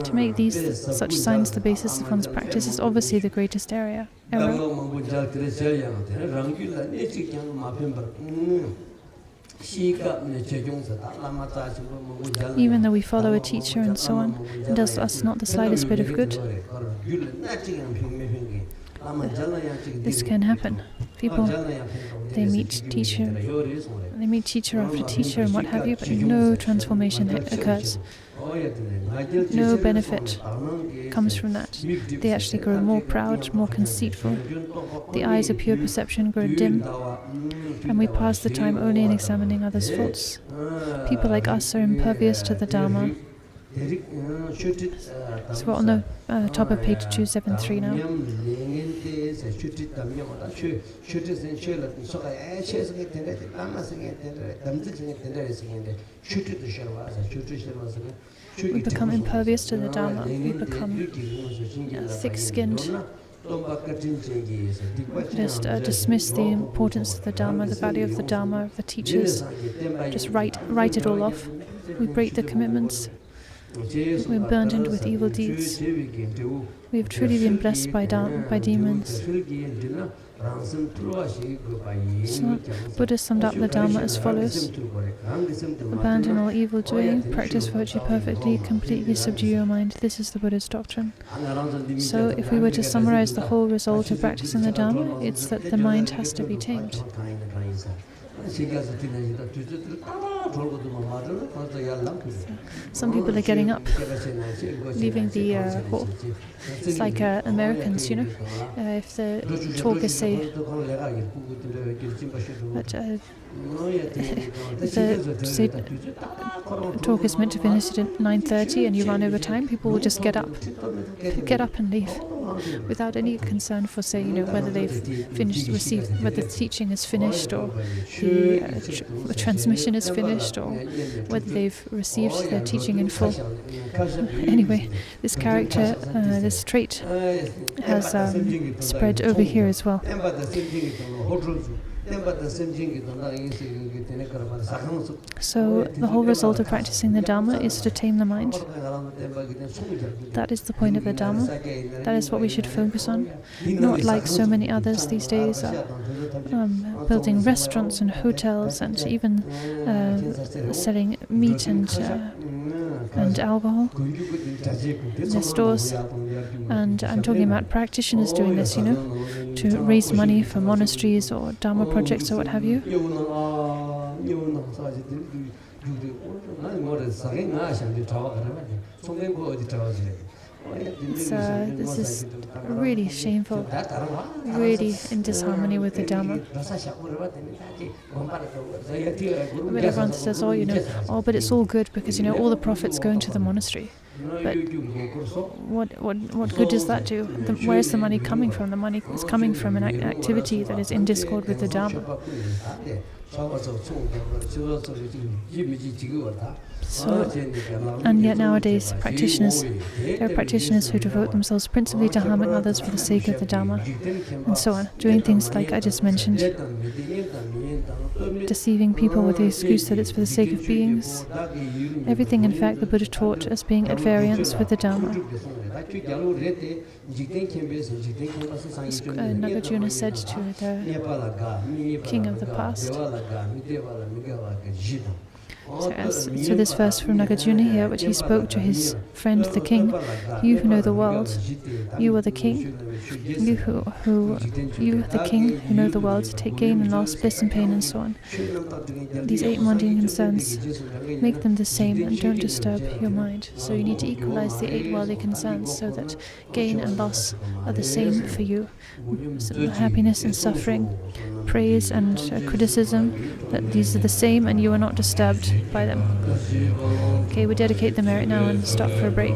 To make such signs the basis of one's practice is obviously the greatest error. Even though we follow a teacher and so on, it does us not the slightest bit of good. This can happen. People, they meet teacher after teacher and what have you, but no transformation occurs. No benefit comes from that. They actually grow more proud, more conceitful. The eyes of pure perception grow dim, and we pass the time only in examining others' faults. People like us are impervious to the Dharma. So we're on the top of page 273 now. We become impervious to the Dharma. We become thick-skinned. Just dismiss the importance of the Dharma, the value of the Dharma, of the teachers. Just write it all off. We break the commitments. We're burdened with evil deeds. We have truly been blessed by demons. So, Buddha summed up the Dharma as follows: abandon all evil doing, practice virtue perfectly, completely subdue your mind. This is the Buddha's doctrine. So, if we were to summarize the whole result of practicing the Dharma, it's that the mind has to be tamed. Some people are getting up, leaving the hall. It's like Americans, you know. If the talk is, say, if the talk is meant to finish at 9:30 and you run over time, people will just get up and leave, without any concern for, say, you know, whether they've whether the teaching is finished, or the transmission is finished, or whether they've received their teaching in full. Anyway, this character, this trait has spread over here as well. So the whole result of practicing the Dharma is to tame the mind. That is the point of the Dharma. That is what we should focus on. Not like so many others these days are building restaurants and hotels and even selling meat and and alcohol in their stores. And I'm talking about practitioners doing this, to raise money for monasteries or Dharma projects or what have you. This is really shameful, really in disharmony with the Dharma. But everyone says, but it's all good because, all the profits going to the monastery. But what good does that do? Where's the money coming from? The money is coming from an activity that is in discord with the Dharma. And yet nowadays, there are practitioners who devote themselves principally to harming others for the sake of the Dharma, and so on, doing things like I just mentioned, deceiving people with the excuse that it's for the sake of beings. Everything, in fact, the Buddha taught as being at variance with the Dharma. Nagarjuna said to the king of the past. So this verse from Nagarjuna here, which he spoke to his friend the king, you who know the world, you are the king. You the king who know the world, take gain and loss, bliss and pain, and so on. These 8 mundane concerns, make them the same and don't disturb your mind. So you need to equalize the 8 worldly concerns so that gain and loss are the same for you. So happiness and suffering, praise and criticism, that these are the same and you are not disturbed by them. Okay, we dedicate the merit now and stop for a break.